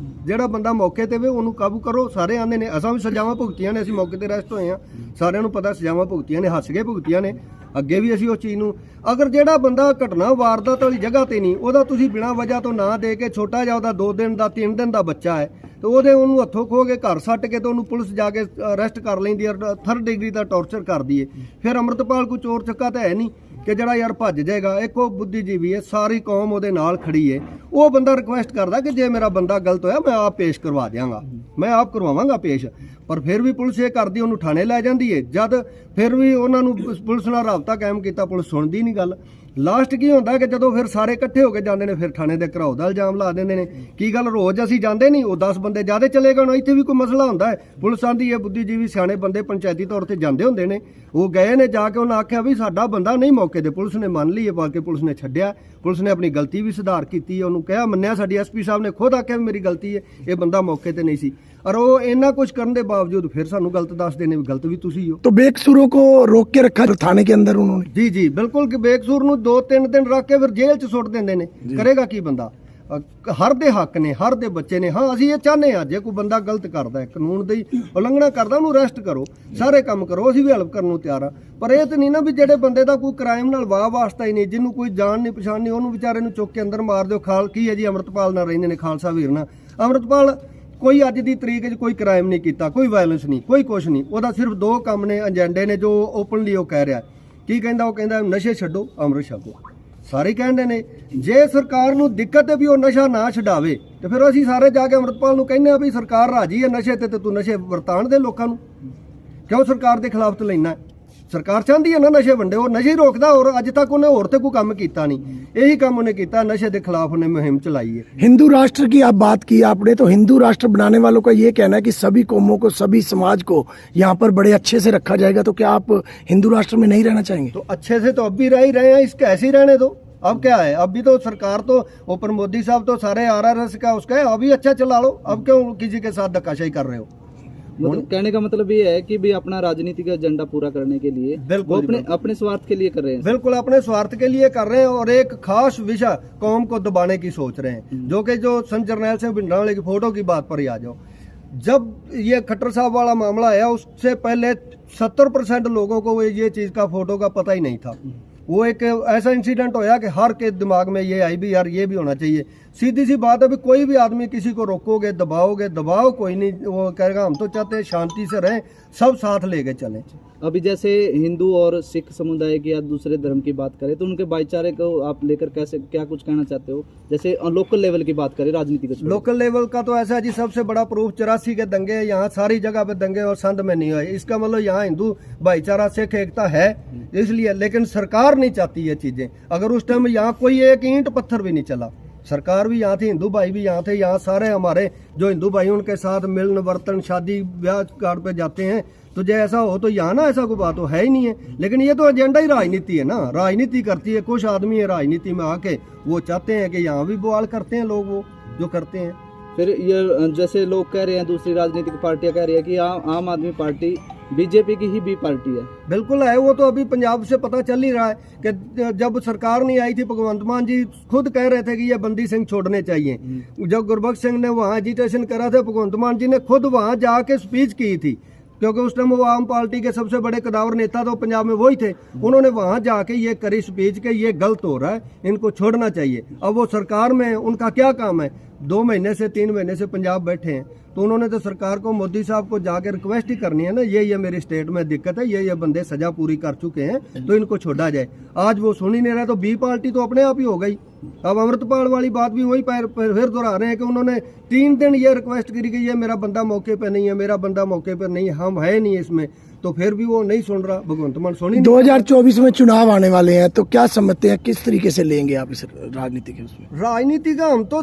ਜਿਹੜਾ ਬੰਦਾ ਮੌਕੇ ਤੇ ਵੇ ਉਹਨੂੰ ਕਾਬੂ ਕਰੋ। ਸਾਰੇ ਆਉਂਦੇ ਨੇ, ਅਸਾਂ ਵੀ ਸਜ਼ਾਵਾਂ ਭੁਗਤੀਆਂ ਨੇ, ਅਸੀਂ ਮੌਕੇ ਤੇ ਅਰੈਸਟ ਹੋਏ ਹਾਂ, ਸਾਰਿਆਂ ਨੂੰ ਪਤਾ ਸਜ਼ਾਵਾਂ ਭੁਗਤੀਆਂ ਨੇ, ਹੱਸ ਕੇ ਭੁਗਤੀਆਂ ਨੇ। ਅੱਗੇ ਵੀ ਅਸੀਂ ਉਸ ਚੀਜ਼ ਨੂੰ, ਅਗਰ ਜਿਹੜਾ ਬੰਦਾ ਘਟਨਾ ਵਾਰਦਾਤ ਵਾਲੀ ਜਗ੍ਹਾ ਤੇ ਨਹੀਂ, ਉਹਦਾ ਤੁਸੀਂ ਬਿਨਾਂ ਵਜ੍ਹਾ ਤੋਂ ਨਾ ਦੇ ਕੇ, ਛੋਟਾ ਜਿਹਾ ਉਹਦਾ 2 ਦਿਨ ਦਾ 3 ਦਿਨ ਦਾ ਬੱਚਾ ਹੈ, ਤੇ ਉਹਨੂੰ ਹੱਥੋਂ ਖੋ ਕੇ ਘਰ ਸੱਟ ਕੇ ਤੇ ਉਹਨੂੰ ਪੁਲਿਸ ਜਾ ਕੇ ਅਰੈਸਟ ਕਰ ਲੈਂਦੀ ਹੈ, 3rd ਡਿਗਰੀ ਦਾ ਟੌਰਚਰ ਕਰਦੀ ਹੈ। ਫਿਰ ਅੰਮ੍ਰਿਤਪਾਲ ਕੋਈ ਚੋਰ ਚੱਕਾ ਤਾਂ ਹੈ ਨਹੀਂ ਕਿ ਜਿਹੜਾ ਯਾਰ ਭੱਜ ਜਾਏਗਾ। ਇੱਕ ਉਹ ਬੁੱਧੀਜੀਵੀ ਹੈ, ਸਾਰੀ ਕੌਮ ਉਹਦੇ ਨਾਲ ਖੜੀ ਹੈ। ਉਹ ਬੰਦਾ ਰਿਕੁਐਸਟ ਕਰਦਾ ਕਿ ਜੇ ਮੇਰਾ ਬੰਦਾ ਗਲਤ ਹੋਇਆ ਮੈਂ ਆਪ ਪੇਸ਼ ਕਰਵਾ ਦਿਆਂਗਾ, ਮੈਂ ਆਪ ਕਰਵਾਵਾਂਗਾ ਪੇਸ਼। ਪਰ ਫਿਰ ਵੀ ਪੁਲਿਸ ਇਹ ਕਰਦੀ, ਉਹਨੂੰ ਥਾਣੇ ਲੈ ਜਾਂਦੀ ਹੈ। ਜਦ ਫਿਰ ਵੀ ਉਹਨਾਂ ਨੂੰ ਪੁਲਿਸ ਨਾਲ ਰਾਬਤਾ ਕਾਇਮ ਕੀਤਾ, ਪੁਲਿਸ ਸੁਣਦੀ ਨਹੀਂ ਗੱਲ। ਲਾਸਟ ਕੀ ਹੁੰਦਾ ਕਿ ਜਦੋਂ ਫਿਰ ਸਾਰੇ ਇਕੱਠੇ ਹੋ ਕੇ ਜਾਂਦੇ ਨੇ, ਫਿਰ ਥਾਣੇ ਦੇ ਘਰਾਓ ਦਾ ਇਲਜ਼ਾਮ ਲਾ ਦਿੰਦੇ ਨੇ। ਕੀ ਗੱਲ ਰੋਜ਼ ਅਸੀਂ ਜਾਂਦੇ ਨਹੀਂ? ਉਹ 10 ਬੰਦੇ ਜ਼ਿਆਦਾ ਚਲੇ ਗਏ। ਹੁਣ ਇੱਥੇ ਵੀ ਕੋਈ ਮਸਲਾ ਹੁੰਦਾ ਹੈ, ਪੁਲਿਸ ਆਂਦੀ ਹੈ ਬੁੱਧੀਜੀਵੀ ਸਿਆਣੇ ਬੰਦੇ ਪੰਚਾਇਤੀ ਤੌਰ ਤੇ ਜਾਂਦੇ ਹੁੰਦੇ ਨੇ, ਉਹ ਗਏ ਨੇ, ਜਾ ਕੇ ਉਹਨਾਂ ਆਖਿਆ ਵੀ ਸਾਡਾ ਬੰਦਾ ਨਹੀਂ ਮੌਕੇ ਤੇ। ਪੁਲਿਸ ਨੇ ਮੰਨ ਲਈ ਹੈ, ਬਾਕੀ ਪੁਲਿਸ ਨੇ ਛੱਡਿਆ। ਪੁਲਿਸ ਨੇ ਆਪਣੀ ਗਲਤੀ ਵੀ ਸੁਧਾਰ ਕੀਤੀ ਹੈ, ਉਹਨੂੰ ਕਿਹਾ, ਮੰਨਿਆ। ਸਾਡੀ ਐਸਪੀ ਸਾਹਿਬ ਨੇ ਖੁਦ ਆਖਿਆ ਵੀ ਮੇਰੀ ਗਲਤੀ ਹੈ, ਇਹ ਬੰਦਾ ਮੌਕੇ ਤੇ ਨਹੀਂ ਸੀ। और वो इतना कुछ करने के बावजूद फिर सानू गलत दस देने, गलत भी तुसी हो। तो बेकसूरों को रोक के रखा थाने के अंदर उन्होंने? जी जी बिल्कुल, कि बेकसूर नू 2-3 दिन रख के फिर जेल च सुट देंदे ने। करेगा की बंदा? हर दे हक ने, हर दे बच्चे ने। हाँ असीं ये चाहते हैं जे कोई बंदा गलत करता है, कानून की उलंघना करता, उन्होंने अरेस्ट करो, सारे काम करो, असीं भी हेल्प करने नूं तैयार हाँ। पर यह तो नहीं ना भी जेडे बंदे का कोई क्राइम नाल वाह वास्ता ही नहीं, जिन्हों कोई जान नहीं पछाण नहीं, उन्होंने बेचारे नूं चुक के अंदर मार दो। खाल की है जी, अमृतपाल नाल रहिंदे ने, खालसा वीर नाल। अमृतपाल कोई अज की तरीक कोई क्राइम नहीं किया, कोई वायलेंस नहीं, कोई कुछ नहीं। वो सिर्फ 2 काम ने, एजेंडे ने जो ओपनली वो कह रहा की कहता, वो कहता नशे छड्डो अमृत छको। सारे कहते हैं जे सरकार नूं दिक्कत है भी वो नशा ना छडावे तो फिर असीं सारे जाके अमृतपाल नूं कहने भी सरकार राजी है नशे ते तू नशे वरताण दे लोकां नूं, क्यों सरकार के खिलाफ तो लेना है? सरकार चाहती है ना नशे वंडे, वो नशे ही रोकदा, और अज तक उन्हें होर ते कोई काम कीता नहीं। यही काम उन्हें कीता, नशे के खिलाफ उन्हें मुहिम चलाई है। हिंदू राष्ट्र की आप बात की आपने, तो हिंदू राष्ट्र बनाने वालों का ये कहना है कि सभी कौमों को, सभी समाज को यहाँ पर बड़े अच्छे से रखा जाएगा। तो क्या आप हिंदू राष्ट्र में नहीं रहना चाहेंगे? तो अच्छे से तो अब भी रह ही रहे हैं, इसके ऐसे ही रहने दो। अब क्या है, अब भी तो सरकार तो ऊपर मोदी साहब तो सारे RRS का उसका है, अभी अच्छा चला लो। अब क्यों किसी के साथ धक्काशाही कर रहे हो? मतलब कहने का मतलब ये है कि भी अपना राजनीतिक एजेंडा पूरा करने के लिए बिल्कुल वो जी, अपने बिल्कुल। अपने स्वार्थ के लिए कर रहे हैं। बिल्कुल अपने स्वार्थ के लिए कर रहे हैं और एक खास विषय कौम को दबाने की सोच रहे हैं, जो कि जो संत जरनैल सिंह भिंडरावाले की फोटो की बात पर ही आ जाओ। जब ये खट्टर साहब वाला मामला आया उससे पहले 70% लोगों को ये चीज का फोटो का पता ही नहीं था। वो एक ऐसा इंसिडेंट होया कि हर के दिमाग में ये आई भी यार ये भी होना चाहिए। सीधी सी बात है, अभी कोई भी आदमी किसी को रोकोगे दबाओगे, दबाओ कोई नहीं, वो कहेगा हम तो चाहते हैं शांति से रहें, सब साथ लेके चलें। अभी जैसे हिंदू और सिख समुदाय की या दूसरे धर्म की बात करें तो उनके भाईचारे को आप लेकर कैसे क्या कुछ कहना चाहते हो? जैसे लोकल लेवल की बात करें, राजनीति को लोकल लेवल का तो ऐसा है जी, सबसे बड़ा प्रूफ 84 के दंगे, यहाँ सारी जगह पे दंगे और संध में नहीं हुए। इसका मतलब यहाँ हिंदू भाईचारा सिख एकता है इसलिए, लेकिन सरकार नहीं चाहती ये चीजें। अगर उस टाइम यहाँ कोई एक ईंट पत्थर भी नहीं चला, सरकार भी यहाँ थी, हिंदू भाई भी यहाँ थे, यहाँ सारे हमारे जो हिंदू भाई उनके साथ मिलन वर्तन शादी ब्याह कार्ड पे जाते हैं। तो जो ऐसा हो तो यहाँ ना ऐसा कोई बात तो है ही नहीं है, लेकिन ये तो एजेंडा ही राजनीति है ना, राजनीति करती है। कुछ आदमी है राजनीति में आके वो चाहते हैं कि यहाँ भी बवाल करते हैं लोग, वो जो करते हैं। फिर ये जैसे लोग कह रहे हैं, दूसरी राजनीतिक पार्टियां कह रही है कि आम आदमी पार्टी बीजेपी की ही भी पार्टी है। बिल्कुल है, वो तो अभी पंजाब से पता चल ही रहा है कि जब सरकार नहीं आई थी, भगवंत मान जी खुद कह रहे थे कि ये बंदी सिंह छोड़ने चाहिए। जब गुरबख्श सिंह ने वहाँ एजिटेशन करा था, भगवंत मान जी ने खुद वहाँ जाके स्पीच की थी, क्योंकि उस टाइम वो आम पार्टी के सबसे बड़े कदावर नेता तो पंजाब में वही थे। उन्होंने वहां जाके ये करी स्पीच के ये गलत हो रहा है, इनको छोड़ना चाहिए। अब वो सरकार में उनका क्या काम है, 2 महीने से 3 महीने से पंजाब बैठे हैं, तो उन्होंने तो सरकार को, मोदी साहब को जाके रिक्वेस्ट ही करनी है ना, ये मेरी स्टेट में दिक्कत है, ये बंदे सजा पूरी कर चुके हैं तो इनको छोड़ा जाए। आज वो सुन ही नहीं रहा, तो बी पार्टी तो अपने आप ही हो गई। अब अमृतपाल वाली बात भी वही फिर दोहरा रहे हैं कि उन्होंने 3 दिन ये रिक्वेस्ट करी कि ये मेरा बंदा मौके पे नहीं है, मेरा बंदा मौके पर नहीं है, हम है नहीं इसमें, तो फिर भी वो नहीं सुन रहा। भगवंत मान सुनी 2024 में चुनाव आने वाले हैं, तो क्या समझते हैं किस तरीके से लेंगे आप इस राजनीति के उसमें? राजनीति का हम तो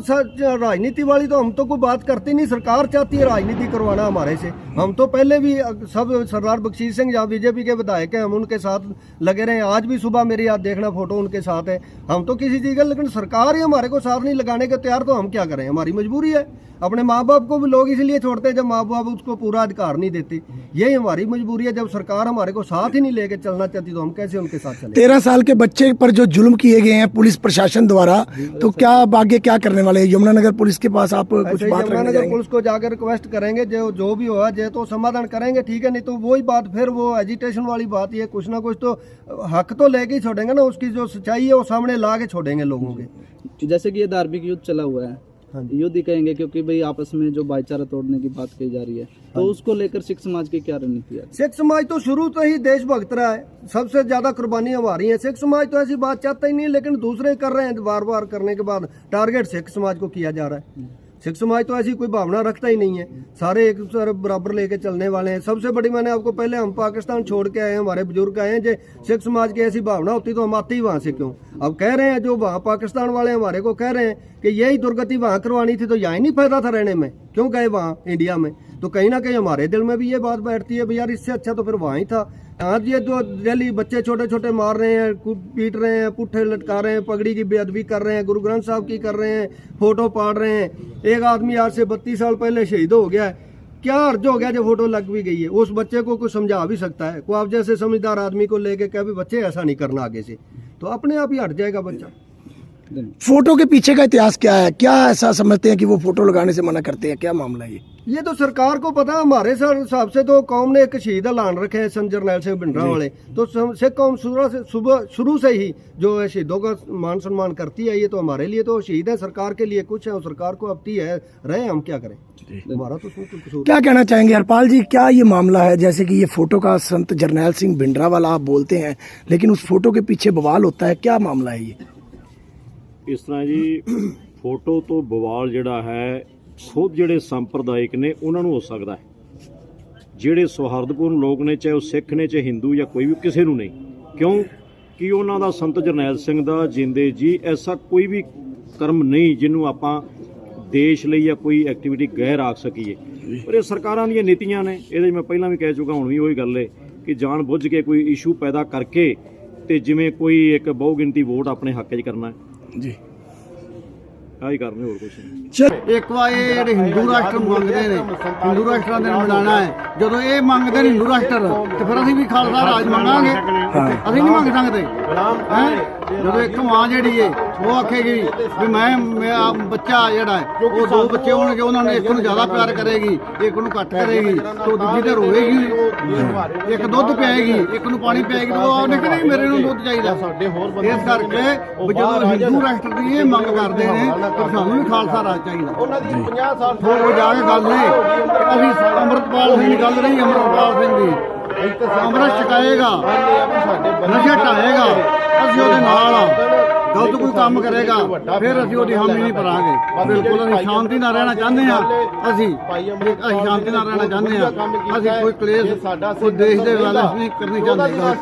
राजनीति वाली तो हम तो कोई बात करते नहीं, सरकार चाहती है राजनीति करवाना हमारे से। हम तो पहले भी सब सरदार बख्शीश सिंह जहाँ बीजेपी के विधायक हैं, हम उनके साथ लगे रहे। आज भी सुबह मेरी याद देखना फोटो उनके साथ है। हम तो किसी चीज का, लेकिन सरकार ही हमारे को साथ नहीं लगाने के तैयार, तो हम क्या करें, हमारी मजबूरी है। अपने माँ बाप को भी लोग इसलिए छोड़ते हैं जब माँ बाप उसको पूरा अधिकार नहीं देते, यही हमारी मजबूरी है। जब सरकार हमारे को साथ ही नहीं लेके चलना चाहती तो हम कैसे उनके साथ चलें? 13 साल के बच्चे पर जो जुल्म किए गए हैं पुलिस प्रशासन द्वारा, तो क्या आगे क्या करने वाले हैं? यमुनानगर पुलिस के पास आप कुछ बात रखने यमुनानगर जाएंगे? पुलिस को जाकर रिक्वेस्ट करेंगे, जो भी होगा जो तो समाधान करेंगे, ठीक है, नहीं तो वही बात फिर वो एजिटेशन वाली बात, ये कुछ ना कुछ तो हक तो लेके ही छोड़ेंगे ना, उसकी जो सच्चाई है वो सामने ला के छोड़ेंगे लोगों के। जैसे कि ये धार्मिक युद्ध चला हुआ है, युद्ध ही कहेंगे क्योंकि भाई आपस में जो भाईचारा तोड़ने की बात कही जा रही है, तो उसको लेकर सिख समाज की क्या रणनीति है? सिख समाज तो शुरू से ही देशभक्त रहा है, सबसे ज्यादा कुर्बानी हमारी है। सिख समाज तो ऐसी बात चाहता ही नहीं है, लेकिन दूसरे कर रहे हैं, बार बार करने के बाद टारगेट सिख समाज को किया जा रहा है। सिख समाज तो ऐसी कोई भावना रखता ही नहीं है, सारे एक बराबर लेके चलने वाले हैं। सबसे बड़ी, मैंने आपको पहले, हम पाकिस्तान छोड़ के आए हैं, हमारे बुजुर्ग आए हैं, जो सिख समाज की ऐसी भावना होती तो हम आते ही वहां से क्यों? अब कह रहे हैं जो वहाँ पाकिस्तान वाले हमारे को कह रहे हैं कि यही दुर्गति वहाँ करवानी थी, तो यहाँ ही नहीं फायदा था रहने में, क्यों गए वहाँ इंडिया में? तो कहीं ना कहीं हमारे दिल में भी ये बात बैठती है, यार इससे अच्छा तो फिर वहाँ ही था। आज ये जो डेली बच्चे छोटे छोटे मार रहे हैं, पीट रहे हैं, पुट्ठे लटका रहे हैं, पगड़ी की बेअदबी कर रहे हैं, गुरु ग्रंथ साहब की कर रहे हैं, फोटो पाड़ रहे हैं। एक आदमी आज से 32 साल पहले शहीद हो गया है, क्या अर्ज हो गया जो फोटो लग भी गई है? उस बच्चे को कुछ समझा भी सकता है कोई? आप जैसे समझदार आदमी को लेके कह भी बच्चे ऐसा नहीं करना आगे से, तो अपने आप ही हट जाएगा बच्चा। फोटो के पीछे का इतिहास क्या है? क्या ऐसा समझते हैं कि वो फोटो लगाने से मना करते हैं? क्या मामला है ये तो सरकार को पता। हमारे हिसाब से तो कौम ने एक शहीद ऐलान रखे हैं, संत जरनैल सिंह भिंडरावाले, तो सिख कौम शुरू से ही जो है शहीदों का मान सम्मान करती है। ये तो हमारे लिए तो शहीद है, सरकार के लिए कुछ है, और सरकार को अपती है रहे, हम क्या करें, हमारा तो उसमें कोई कसूर। क्या कहना चाहेंगे हरपाल जी, क्या ये मामला है? जैसे कि ये फोटो का संत जरनैल सिंह भिंडरावाला आप बोलते हैं, लेकिन उस फोटो के पीछे बवाल होता है, क्या मामला है ये? इस तरह जी, फोटो तो बवाल ਜਿਹੜਾ ਹੈ ਖੁਦ ਜਿਹੜੇ ਸੰਪਰਦਾਇਕ ਨੇ ਉਹਨਾਂ ਨੂੰ ਹੋ ਸਕਦਾ ਹੈ। ਜਿਹੜੇ ਸੌਹਾਰਦਪੂਰਨ ਲੋਕ ਨੇ, ਚਾਹੇ ਉਹ ਸਿੱਖ ਨੇ, ਚਾਹੇ ਹਿੰਦੂ ਜਾਂ ਕੋਈ ਵੀ, ਕਿਸੇ ਨੂੰ ਨਹੀਂ। ਕਿਉਂ ਕਿ ਉਹਨਾਂ ਦਾ ਸੰਤ ਜਰਨੈਲ ਸਿੰਘ ਦਾ ਜਿੰਦੇ ਜੀ ਐਸਾ ਕੋਈ ਵੀ ਕਰਮ ਨਹੀਂ ਜਿਹਨੂੰ ਆਪਾਂ ਦੇਸ਼ ਲਈ ਜਾਂ ਕੋਈ ਐਕਟੀਵਿਟੀ ਗੈਰ ਆਖ ਸਕੀਏ। ਪਰ ਇਹ ਸਰਕਾਰਾਂ ਦੀਆਂ ਨੀਤੀਆਂ ਨੇ। ਇਹਦੇ ਮੈਂ ਪਹਿਲਾਂ ਵੀ ਕਹਿ ਚੁੱਕਾ, ਹੁਣ ਵੀ ਉਹੀ ਗੱਲ ਹੈ ਕਿ ਜਾਣ ਬੁੱਝ ਕੇ ਕੋਈ ਇਸ਼ੂ ਪੈਦਾ ਕਰਕੇ ਤੇ ਜਿਵੇਂ ਕੋਈ ਇੱਕ ਬਹੁ ਗਿਣਤੀ ਵੋਟ ਆਪਣੇ ਹੱਕ 'ਚ ਕਰਨਾ ਹੈ ਜੀ। ਆਹੀ ਕਰਨੇ ਹੋਰ ਕੁਛ ਨਹੀਂ। चल ਇੱਕ ਵਾਰ ਇਹ ਜਿਹੜੇ ਹਿੰਦੂ ਰਾਸ਼ਟਰ ਮੰਗਦੇ ਨੇ, ਹਿੰਦੂ ਰਾਸ਼ਟਰਾਂ ਦੇ ਮਨਾਣਾ ਹੈ, ਜਦੋਂ ਇਹ ਮੰਗਦੇ ਨੇ ਹਿੰਦੂ ਰਾਸ਼ਟਰ ਤੇ ਫਿਰ ਅਸੀਂ ਵੀ ਖਾਲਸਾ ਰਾਜ ਮੰਗਾਂਗੇ। ਅਸੀਂ ਨਹੀਂ ਮੰਗ ਸਕਦੇ ਹੈ। ਜਦੋਂ ਇੱਕ ਮਾਂ ਜਿਹੜੀ ਏ ਉਹ ਆਖੇਗੀ ਵੀ ਮੇਰਾ ਬੱਚਾ ਜਿਹੜਾ ਹੈ, ਉਹ ਦੋ ਬੱਚੇ ਹੋਣਗੇ, ਉਹਨਾਂ ਨੇ ਇੱਕ ਨੂੰ ਜ਼ਿਆਦਾ ਪਿਆਰ ਕਰੇਗੀ, ਇੱਕ ਨੂੰ ਘੱਟ ਕਰੇਗੀ, ਤੇ ਦੂਜੀ ਤੇ ਰੋਵੇਗੀ, ਇੱਕ ਦੁੱਧ ਪਿਆਏਗੀ, ਇੱਕ ਨੂੰ ਪਾਣੀ ਪਿਆਏਗੀ, ਉਹ ਉਹਨੇ ਕਹਿੰਦੀ ਮੇਰੇ ਨੂੰ ਦੁੱਧ ਚਾਹੀਦਾ। ਇਸ ਕਰਕੇ ਵੀ ਜਦੋਂ ਹਿੰਦੂ ਰਾਸ਼ਟਰ ਦੀ ਇਹ ਮੰਗ ਕਰਦੇ ਨੇ ਤਾਂ ਸਾਨੂੰ ਵੀ ਖਾਲਸਾ ਰਾਜ ਚਾਹੀਦਾ। ਉਹ ਜਾ ਕੇ ਗੱਲ ਨਹੀਂ, ਅਸੀਂ ਅੰਮ੍ਰਿਤਪਾਲ ਸਿੰਘ ਦੀ ਗੱਲ ਨਹੀਂ, ਅੰਮ੍ਰਿਤਪਾਲ ਸਿੰਘ ਦੀ ਅੰਮ੍ਰਿਤ ਛਕਾਏਗਾ, ਨਸ਼ਾ ਢਾਏਗਾ, ਅਸੀਂ ਉਹਦੇ ਨਾਲ ਆ। ਗਲਤ ਕੋਈ ਕੰਮ ਕਰੇਗਾ ਫਿਰ ਅਸੀਂ ਉਹਦੀ ਹਾਮੀ ਨਹੀਂ ਭਰਾਂਗੇ। ਬਿਲਕੁਲ ਅਸੀਂ ਸ਼ਾਂਤੀ ਨਾਲ ਰਹਿਣਾ ਚਾਹੁੰਦੇ ਹਾਂ। ਅਸੀਂ ਸ਼ਾਂਤੀ ਨਾਲ ਰਹਿਣਾ ਚਾਹੁੰਦੇ ਹਾਂ। ਅਸੀਂ ਕੋਈ ਕਲੇਸ਼ ਕੋਈ ਦੇਸ਼ ਦੇ ਵਾਲਾ ਨਹੀਂ ਕਰਨੀ ਚਾਹੁੰਦੇ ਗਲਤ।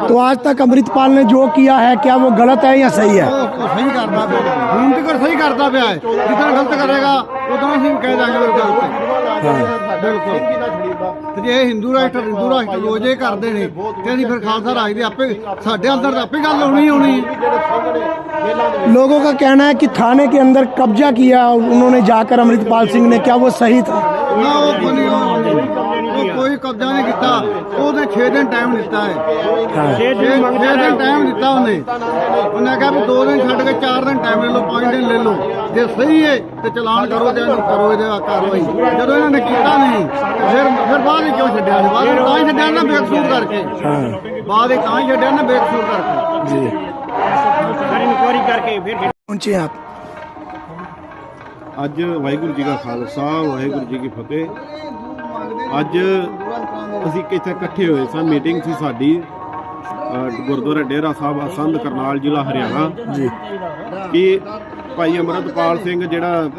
तो आज तक अमृतपाल ने जो किया है क्या वो गलत है या सही है? ਉਹ ਸਹੀ ਕਰਦਾ ਪਿਆ, ਹੁਣ ਤੱਕ ਸਹੀ ਕਰਦਾ ਪਿਆ ਹੈ। ਜਿੱਦਾਂ ਗਲਤ ਕਰੇਗਾ ਉਦੋਂ ਅਸੀਂ ਵੀ ਕਹਿ ਦਾਂਗੇ ਵੀ ਗਲਤ ਹੈ। ਬਿਲਕੁਲ। ਤੇ ਜੇ ਹਿੰਦੂ ਰਾਸ਼ਟਰ ਰੋਜ਼ੇ ਕਰਦੇ ਨੇ ਤੇ ਅਸੀਂ ਫਿਰ ਖਾਲਸਾ ਰਾਜ ਦੇ ਆਪੇ ਸਾਡੇ ਅੰਦਰ ਤਾਂ ਆਪੇ ਗੱਲ ਹੋਣੀ ਹੋਣੀ। लोगों का कहना है कि थाने के अंदर कब्जा किया उन्होंने जाकर अमृतपाल सिंह ने, क्या वो सही था? ਨਾ ਉਹ ਕੋਈ ਕਬਜ਼ਾ ਨਹੀਂ ਕੀਤਾ। ਉਹਨੇ 6 ਦਿਨ ਟਾਈਮ ਦਿੱਤਾ ਹੈ। 6 ਦਿਨ ਟਾਈਮ ਦਿੱਤਾ ਉਹਨੇ ਕਿਹਾ ਵੀ 2 ਦਿਨ ਛੱਡ ਕੇ 4 ਦਿਨ ਟਾਈਮ ਲੈ ਲਓ, 5 ਦਿਨ ਲੈ ਲਓ, ਜੇ ਸਹੀ ਹੈ ਤੇ ਚਲਾਨ ਕਰੋ ਤੇ ਇਹਨੂੰ ਕਰੋ ਇਹਦੇ ਕਾਰਵਾਈ। ਜਦੋਂ ਇਹਨਾਂ ਨੇ ਕੀਤਾ ਨਹੀਂ ਫਿਰ ਬਾਅਦ ਵਿੱਚ ਕਿਉਂ ਛੱਡਿਆ? ਬਾਅਦ ਵਿੱਚ ਤਾਂ ਹੀ ਛੱਡਿਆ ਨਾ ਬੇਕਸੂਰ ਕਰਕੇ। ਬਾਅਦ ਵਿੱਚ ਤਾਂ ਹੀ ਛੱਡਿਆ ਨਾ ਬੇਕਸੂਰ ਕਰਕੇ। जी ਇਨਕੁਆਰੀ ਕਰਕੇ ਫਿਰ पहुंचे आप। ਅੱਜ ਵਾਹਿਗੁਰੂ ਜੀ ਕਾ ਖਾਲਸਾ ਵਾਹਿਗੁਰੂ ਜੀ ਕੀ ਫਤਿਹ। ਅੱਜ ਅਸੀਂ ਇੱਥੇ ਇਕੱਠੇ ਹੋਏ ਸਾਂ, ਮੀਟਿੰਗ ਸੀ ਸਾਡੀ ਗੁਰਦੁਆਰਾ ਡੇਰਾ ਸਾਹਿਬ ਅਸੰਧ ਕਰਨਾਲ ਜ਼ਿਲ੍ਹਾ ਹਰਿਆਣਾ ਜੀ ਕਿ ਭਾਈ ਅਮਰਤਪਾਲ ਸਿੰਘ ਜਿਹੜਾ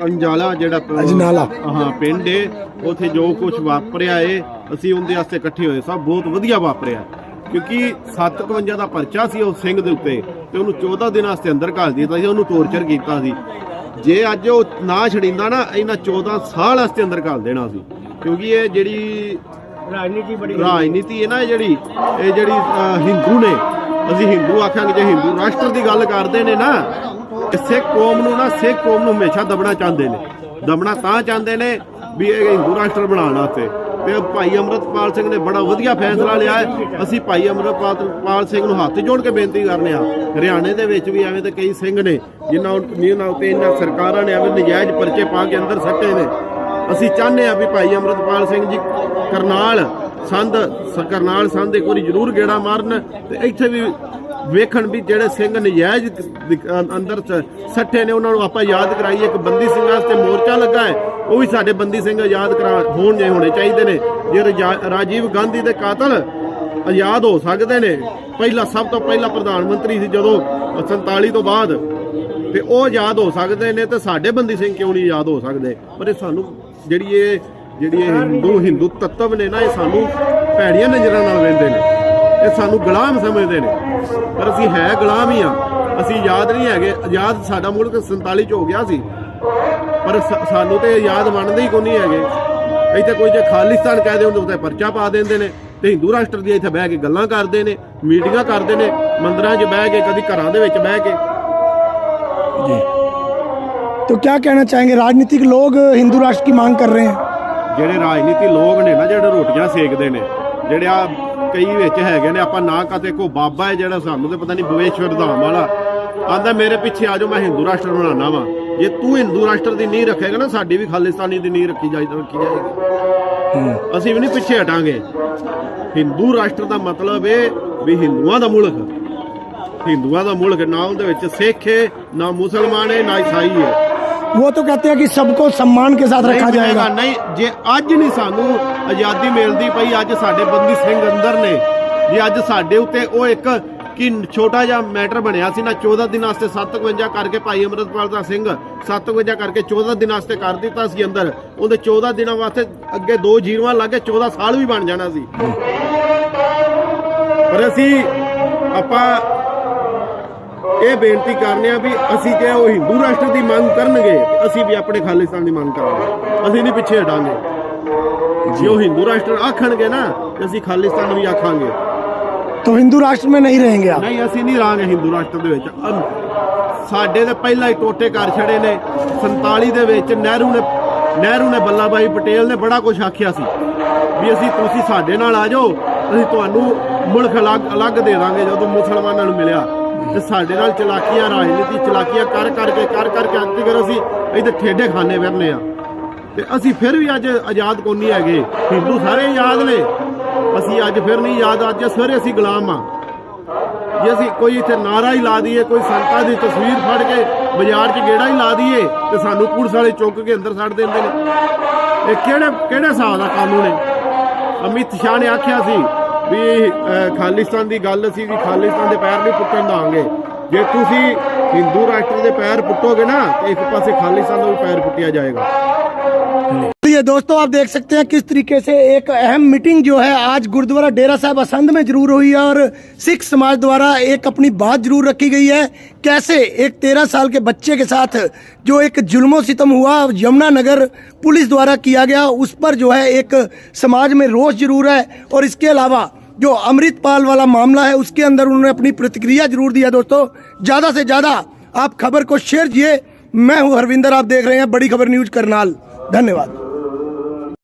ਅੰਜਾਲਾ ਜਿਹੜਾ ਅਜਨਾਲਾ। ਹਾਂ ਪਿੰਡ ਏ, ਉੱਥੇ ਜੋ ਕੁਝ ਵਾਪਰਿਆ ਏ ਅਸੀਂ ਉਹਦੇ ਵਾਸਤੇ ਇਕੱਠੇ ਹੋਏ ਸਾਂ। ਬਹੁਤ ਵਧੀਆ ਵਾਪਰਿਆ ਕਿਉਂਕਿ 751 ਦਾ ਪਰਚਾ ਸੀ ਉਸ ਸਿੰਘ ਦੇ ਉੱਤੇ ਤੇ ਉਹਨੂੰ 14 ਦਿਨਾਂ ਵਾਸਤੇ ਅੰਦਰ ਘੱਲ ਦਿੱਤਾ ਸੀ, ਉਹਨੂੰ ਟੌਰਚਰ ਕੀਤਾ ਸੀ। ਜੇ ਅੱਜ ਉਹ ਨਾ ਛੜਿੰਦਾ ਨਾ ਇਹਨਾਂ 14 ਸਾਲ ਵਾਸਤੇ ਅੰਦਰ ਘੱਲ ਦੇਣਾ ਸੀ। ਕਿਉਂਕਿ ਇਹ ਜਿਹੜੀ ਰਾਜਨੀਤੀ ਹੈ ਨਾ, ਇਹ ਜਿਹੜੀ ਹਿੰਦੂ ਨੇ, ਅਸੀਂ ਹਿੰਦੂ ਆਖਾਂਗੇ, ਜੇ ਹਿੰਦੂ ਰਾਸ਼ਟਰ ਦੀ ਗੱਲ ਕਰਦੇ ਨੇ ਨਾ, ਸਿੱਖ ਕੌਮ ਨੂੰ ਹਮੇਸ਼ਾ ਦਬਣਾ ਚਾਹੁੰਦੇ ਨੇ। ਦਬਣਾ ਤਾਂ ਚਾਹੁੰਦੇ ਨੇ ਵੀ ਇਹ ਹਿੰਦੂ ਰਾਸ਼ਟਰ ਬਣਾਉਣ ਵਾਸਤੇ। ਤੇ ਭਾਈ ਅਮਰਤਪਾਲ ਸਿੰਘ ਨੇ ਬੜਾ ਵਧੀਆ ਫੈਸਲਾ ਲਿਆ ਹੈ। ਅਸੀਂ ਭਾਈ ਅਮਰਤਪਾਲ ਸਿੰਘ ਨੂੰ ਹੱਥ ਜੋੜ ਕੇ ਬੇਨਤੀ ਕਰਨੇ ਆ। ਹਰਿਆਣੇ ਦੇ ਵਿੱਚ ਵੀ ਐਵੇਂ ਤੇ ਕਈ ਸਿੰਘ ਨੇ ਜਿਨ੍ਹਾਂ ਉੱਤੇ ਇਹਨਾਂ ਸਰਕਾਰਾਂ ਨੇ ਐਵੇਂ ਨਜਾਇਜ਼ ਪਰਚੇ ਪਾ ਕੇ ਅੰਦਰ ਸੱਟੇ ਨੇ। ਅਸੀਂ ਚਾਹੁੰਦੇ ਆ ਵੀ ਭਾਈ ਅਮਰਤਪਾਲ ਸਿੰਘ ਜੀ ਕਰਨਾਲ ਸੰਧ ਇੱਕ ਵਾਰੀ ਜ਼ਰੂਰ ਗੇੜਾ ਮਾਰਨ ਤੇ ਇੱਥੇ ਵੀ ਵੇਖਣ ਵੀ ਜਿਹੜੇ ਸਿੰਘ ਨਜਾਇਜ਼ ਅੰਦਰ ਸੱਟੇ ਨੇ ਉਹਨਾਂ ਨੂੰ ਆਪਾਂ ਯਾਦ ਕਰਾਈਏ। ਇੱਕ ਬੰਦੀ ਸਿੰਘ ਵਾਸਤੇ ਮੋਰਚਾ ਲੱਗਾ ਹੈ, ਉਹ ਵੀ ਸਾਡੇ ਬੰਦੀ ਸਿੰਘ ਆਜ਼ਾਦ ਹੋਣੇ ਚਾਹੀਦੇ ਨੇ। ਜੇ ਰਾਜੀਵ ਗਾਂਧੀ ਦੇ ਕਾਤਲ ਆਜ਼ਾਦ ਹੋ ਸਕਦੇ ਨੇ, ਸਭ ਤੋਂ ਪਹਿਲਾਂ ਪ੍ਰਧਾਨ ਮੰਤਰੀ ਸੀ ਜਦੋਂ 47 ਤੋਂ ਬਾਅਦ, ਤੇ ਉਹ ਆਜ਼ਾਦ ਹੋ ਸਕਦੇ ਨੇ ਤੇ ਸਾਡੇ ਬੰਦੀ ਸਿੰਘ ਕਿਉਂ ਨਹੀਂ ਆਜ਼ਾਦ ਹੋ ਸਕਦੇ? ਪਰ ਇਹ ਸਾਨੂੰ ਜਿਹੜੀ ਇਹ ਹਿੰਦੂ ਤੱਤਵ ਨੇ ਨਾ, ਇਹ ਸਾਨੂੰ ਭੈੜੀਆਂ ਨਜ਼ਰਾਂ ਨਾਲ ਵੇਖਦੇ ਨੇ, ਇਹ ਸਾਨੂੰ ਗੁਲਾਮ ਸਮਝਦੇ ਨੇ। ਪਰ ਅਸੀਂ ਹੈ ਗੁਲਾਮ ਹੀ ਆ, ਅਸੀਂ ਆਜ਼ਾਦ ਨਹੀਂ ਹੈਗੇ। ਆਜ਼ਾਦ ਸਾਡਾ ਮੁਲਕ 47 ਚ ਹੋ ਗਿਆ ਸੀ, ਪਰ ਸਾਨੂੰ ਤੇ ਆਜ਼ਾਦ ਮੰਨਦੇ ਹੀ ਕੋਈ ਨਹੀਂ ਹੈਗੇ। ਇੱਥੇ ਕੋਈ ਜੇ ਖਾਲਿਸਤਾਨ ਕਹਿ ਦੇ ਉਹਦੇ ਉੱਤੇ ਪਰਚਾ ਪਾ ਦਿੰਦੇ ਨੇ ਤੇ ਹਿੰਦੂ ਰਾਸ਼ਟਰ ਦੀ ਇੱਥੇ ਬਹਿ ਕੇ ਗੱਲਾਂ ਕਰਦੇ ਨੇ, ਮੀਟਿੰਗਾਂ ਕਰਦੇ ਨੇ, ਮੰਦਰਾਂ 'ਚ ਬਹਿ ਕੇ, ਕਦੀ ਘਰਾਂ ਦੇ ਵਿੱਚ ਬਹਿ ਕੇ। जी तो क्या कहना चाहेंगे? राजनीतिक लोग हिंदू राष्ट्र की मांग कर रहे हैं। ਜਿਹੜੇ ਰਾਜਨੀਤੀ ਲੋਕ ਨੇ ਨਾ, ਜਿਹੜੇ ਰੋਟੀਆਂ ਸੇਕਦੇ ਨੇ, ਜਿਹੜੇ ਆ ਕਈ ਵਿੱਚ ਹੈਗੇ ਨੇ, ਆਪਾਂ ਨਾ ਕਹਤੇ ਕੋ ਬਾਬਾ ਹੈ ਜਿਹੜਾ ਸਾਨੂੰ ਤੇ ਪਤਾ ਨਹੀਂ ਬਵੇਸ਼ਵਰ ਧਾਮ ਵਾਲਾ ਆਂਦਾ ਮੇਰੇ ਪਿੱਛੇ ਆ ਜਾਓ, ਮੈਂ ਹਿੰਦੂ ਰਾਸ਼ਟਰ ਬਣਾਉਣਾ ਵਾ। ਜੇ ਤੂੰ ਹਿੰਦੂ ਰਾਸ਼ਟਰ ਦੀ ਨੀਂਹ ਰੱਖੇਗਾ ਨਾ, ਸਾਡੀ ਵੀ ਖਾਲਿਸਤਾਨੀ ਦੀ ਨੀਂਹ ਰੱਖੀ ਜਾਏਗੀ। ਅਸੀਂ ਵੀ ਨਹੀਂ ਪਿੱਛੇ ਹਟਾਂਗੇ। ਹਿੰਦੂ ਰਾਸ਼ਟਰ ਦਾ ਮਤਲਬ ਇਹ ਵੀ ਹਿੰਦੂਆਂ ਦਾ ਮੁਲਕ, ਨਾ ਉਹਦੇ ਵਿੱਚ ਸਿੱਖ ਹੈ, ਨਾ ਮੁਸਲਮਾਨ ਹੈ, ਨਾ ਈਸਾਈ ਹੈ। वो तो कहते हैं कि सबको सम्मान के साथ रखा जाएगा। ਨਹੀਂ, ਜੇ ਅੱਜ ਨਹੀਂ ਸਾਨੂੰ ਆਜ਼ਾਦੀ ਮਿਲਦੀ ਪਈ, ਅੱਜ ਸਾਡੇ ਬੰਦੀ ਸਿੰਘ ਅੰਦਰ ਨੇ, ਜੇ ਅੱਜ ਸਾਡੇ ਉੱਤੇ ਉਹ ਇੱਕ ਕਿ ਛੋਟਾ ਜਿਹਾ ਮੈਟਰ ਬਣਿਆ ਸੀ ਨਾ, 14 ਦਿਨਾਂ ਵਾਸਤੇ 751 ਕਰਕੇ ਭਾਈ ਅਮਰਤਪਾਲ ਦਾ ਸਿੰਘ 751 ਕਰਕੇ 14 ਦਿਨਾਂ ਵਾਸਤੇ ਕਰ ਦਿੱਤਾ ਸੀ ਅੰਦਰ। ਉਹਦੇ 14 ਦਿਨਾਂ ਵਾਸਤੇ ਅੱਗੇ 2 ਜੀਰਵਾਂ ਲੱਗ ਕੇ 14 ਸਾਲ ਵੀ ਬਣ ਜਾਣਾ ਸੀ। ਪਰ ਅਸੀਂ ਆਪਾਂ ਇਹ ਬੇਨਤੀ ਕਰਨੇ ਆ ਵੀ ਅਸੀਂ ਜੇ ਉਹ ਹਿੰਦੂ ਰਾਸ਼ਟਰ ਦੀ ਮੰਗ ਕਰਨਗੇ, ਅਸੀਂ ਵੀ ਆਪਣੇ ਖਾਲਿਸਤਾਨ ਦੀ ਮੰਗ ਕਰਾਂਗੇ। ਅਸੀਂ ਨਹੀਂ ਪਿੱਛੇ ਹਟਾਂਗੇ। ਜੇ ਉਹ ਹਿੰਦੂ ਰਾਸ਼ਟਰ ਆਖਣਗੇ ਨਾ, ਤੇ ਅਸੀਂ ਖਾਲਿਸਤਾਨ ਵੀ ਆਖਾਂਗੇ। तो हिंदू राष्ट्र में नहीं रहेंगे आप? ਨਹੀਂ, ਅਸੀਂ ਨਹੀਂ ਰਹਾਂਗੇ ਹਿੰਦੂ ਰਾਸ਼ਟਰ ਦੇ ਵਿੱਚ। ਸਾਡੇ ਦੇ ਪਹਿਲਾਂ ਹੀ ਟੋਟੇ ਕਰ ਛੜੇ ਨੇ। 47 ਦੇ ਵਿੱਚ ਨਹਿਰੂ ਨੇ ਬੱਲਾ ਭਾਈ ਪਟੇਲ ਨੇ ਬੜਾ ਕੁਝ ਆਖਿਆ ਸੀ ਵੀ ਤੁਸੀਂ ਸਾਡੇ ਨਾਲ ਆ ਜਾਓ, ਅਸੀਂ ਤੁਹਾਨੂੰ ਮੁਲਕ ਅਲੱਗ ਦੇ ਦਾਂਗੇ। ਜਦੋਂ ਮੁਸਲਮਾਨਾਂ ਨੂੰ ਮਿਲਿਆ ਤੇ ਸਾਡੇ ਨਾਲ ਚਲਾਕੀਆਂ, ਰਾਜਨੀਤੀ ਚਲਾਕੀਆਂ ਕਰ ਕਰਕੇ ਅੰਤ ਕਰ ਅਸੀਂ ਇੱਥੇ ਠੇਡੇ ਖਾਨੇ ਫਿਰਨੇ ਆ। ਤੇ ਅਸੀਂ ਫਿਰ ਵੀ ਅੱਜ ਆਜ਼ਾਦ ਕੋਈ ਨਹੀਂ ਹੈਗੇ। ਹਿੰਦੂ ਸਾਰੇ ਆਜ਼ਾਦ ਨੇ, ਅਸੀਂ ਅੱਜ ਫਿਰ ਨਹੀਂ ਆਜ਼ਾਦ। ਅੱਜ ਸਵੇਰੇ ਅਸੀਂ ਗੁਲਾਮ ਆ। ਜੇ ਅਸੀਂ ਕੋਈ ਇੱਥੇ ਨਾਰਾ ਹੀ ਲਾ ਦਈਏ, ਕੋਈ ਸੰਤਾਂ ਦੀ ਤਸਵੀਰ ਫੜ ਕੇ ਬਾਜ਼ਾਰ 'ਚ ਗੇੜਾ ਹੀ ਲਾ ਦਈਏ ਤੇ ਸਾਨੂੰ ਪੁਲਿਸ ਵਾਲੇ ਚੁੱਕ ਕੇ ਅੰਦਰ ਛੱਡ ਦਿੰਦੇ ਨੇ। ਇਹ ਕਿਹੜੇ ਹਿਸਾਬ ਦਾ ਕਾਨੂੰਨ ਹੈ? ਅਮਿਤ ਸ਼ਾਹ ਨੇ ਆਖਿਆ ਸੀ ਵੀ ਖਾਲਿਸਤਾਨ ਦੀ ਗੱਲ ਸੀ ਵੀ ਖਾਲਿਸਤਾਨ ਦੇ ਪੈਰ ਨਹੀਂ ਪੁੱਟਣ ਦਾਂਗੇ। ਜੇ ਤੁਸੀਂ ਹਿੰਦੂ ਰਾਸ਼ਟਰ ਦੇ ਪੈਰ ਪੁੱਟੋਗੇ ना तो एक पासे खालिस्तान का भी पैर पुटिया जाएगा। ये दोस्तों आप देख सकते हैं किस तरीके से एक अहम मीटिंग जो है आज गुरुद्वारा डेरा साहब असंध में जरूर हुई है और सिख समाज द्वारा एक अपनी बात जरूर रखी गई है। कैसे एक 13 साल के बच्चे के साथ जो एक जुल्मो सितम हुआ यमुनानगर पुलिस द्वारा किया गया, उस पर जो है एक समाज में रोष जरूर है। और इसके अलावा जो अमृतपाल वाला मामला है उसके अंदर उन्होंने अपनी प्रतिक्रिया जरूर दिया। दोस्तों ज़्यादा से ज़्यादा आप खबर को शेयर कीजिए। मैं हूं हरविंदर, आप देख रहे हैं बड़ी खबर न्यूज करनाल। धन्यवाद।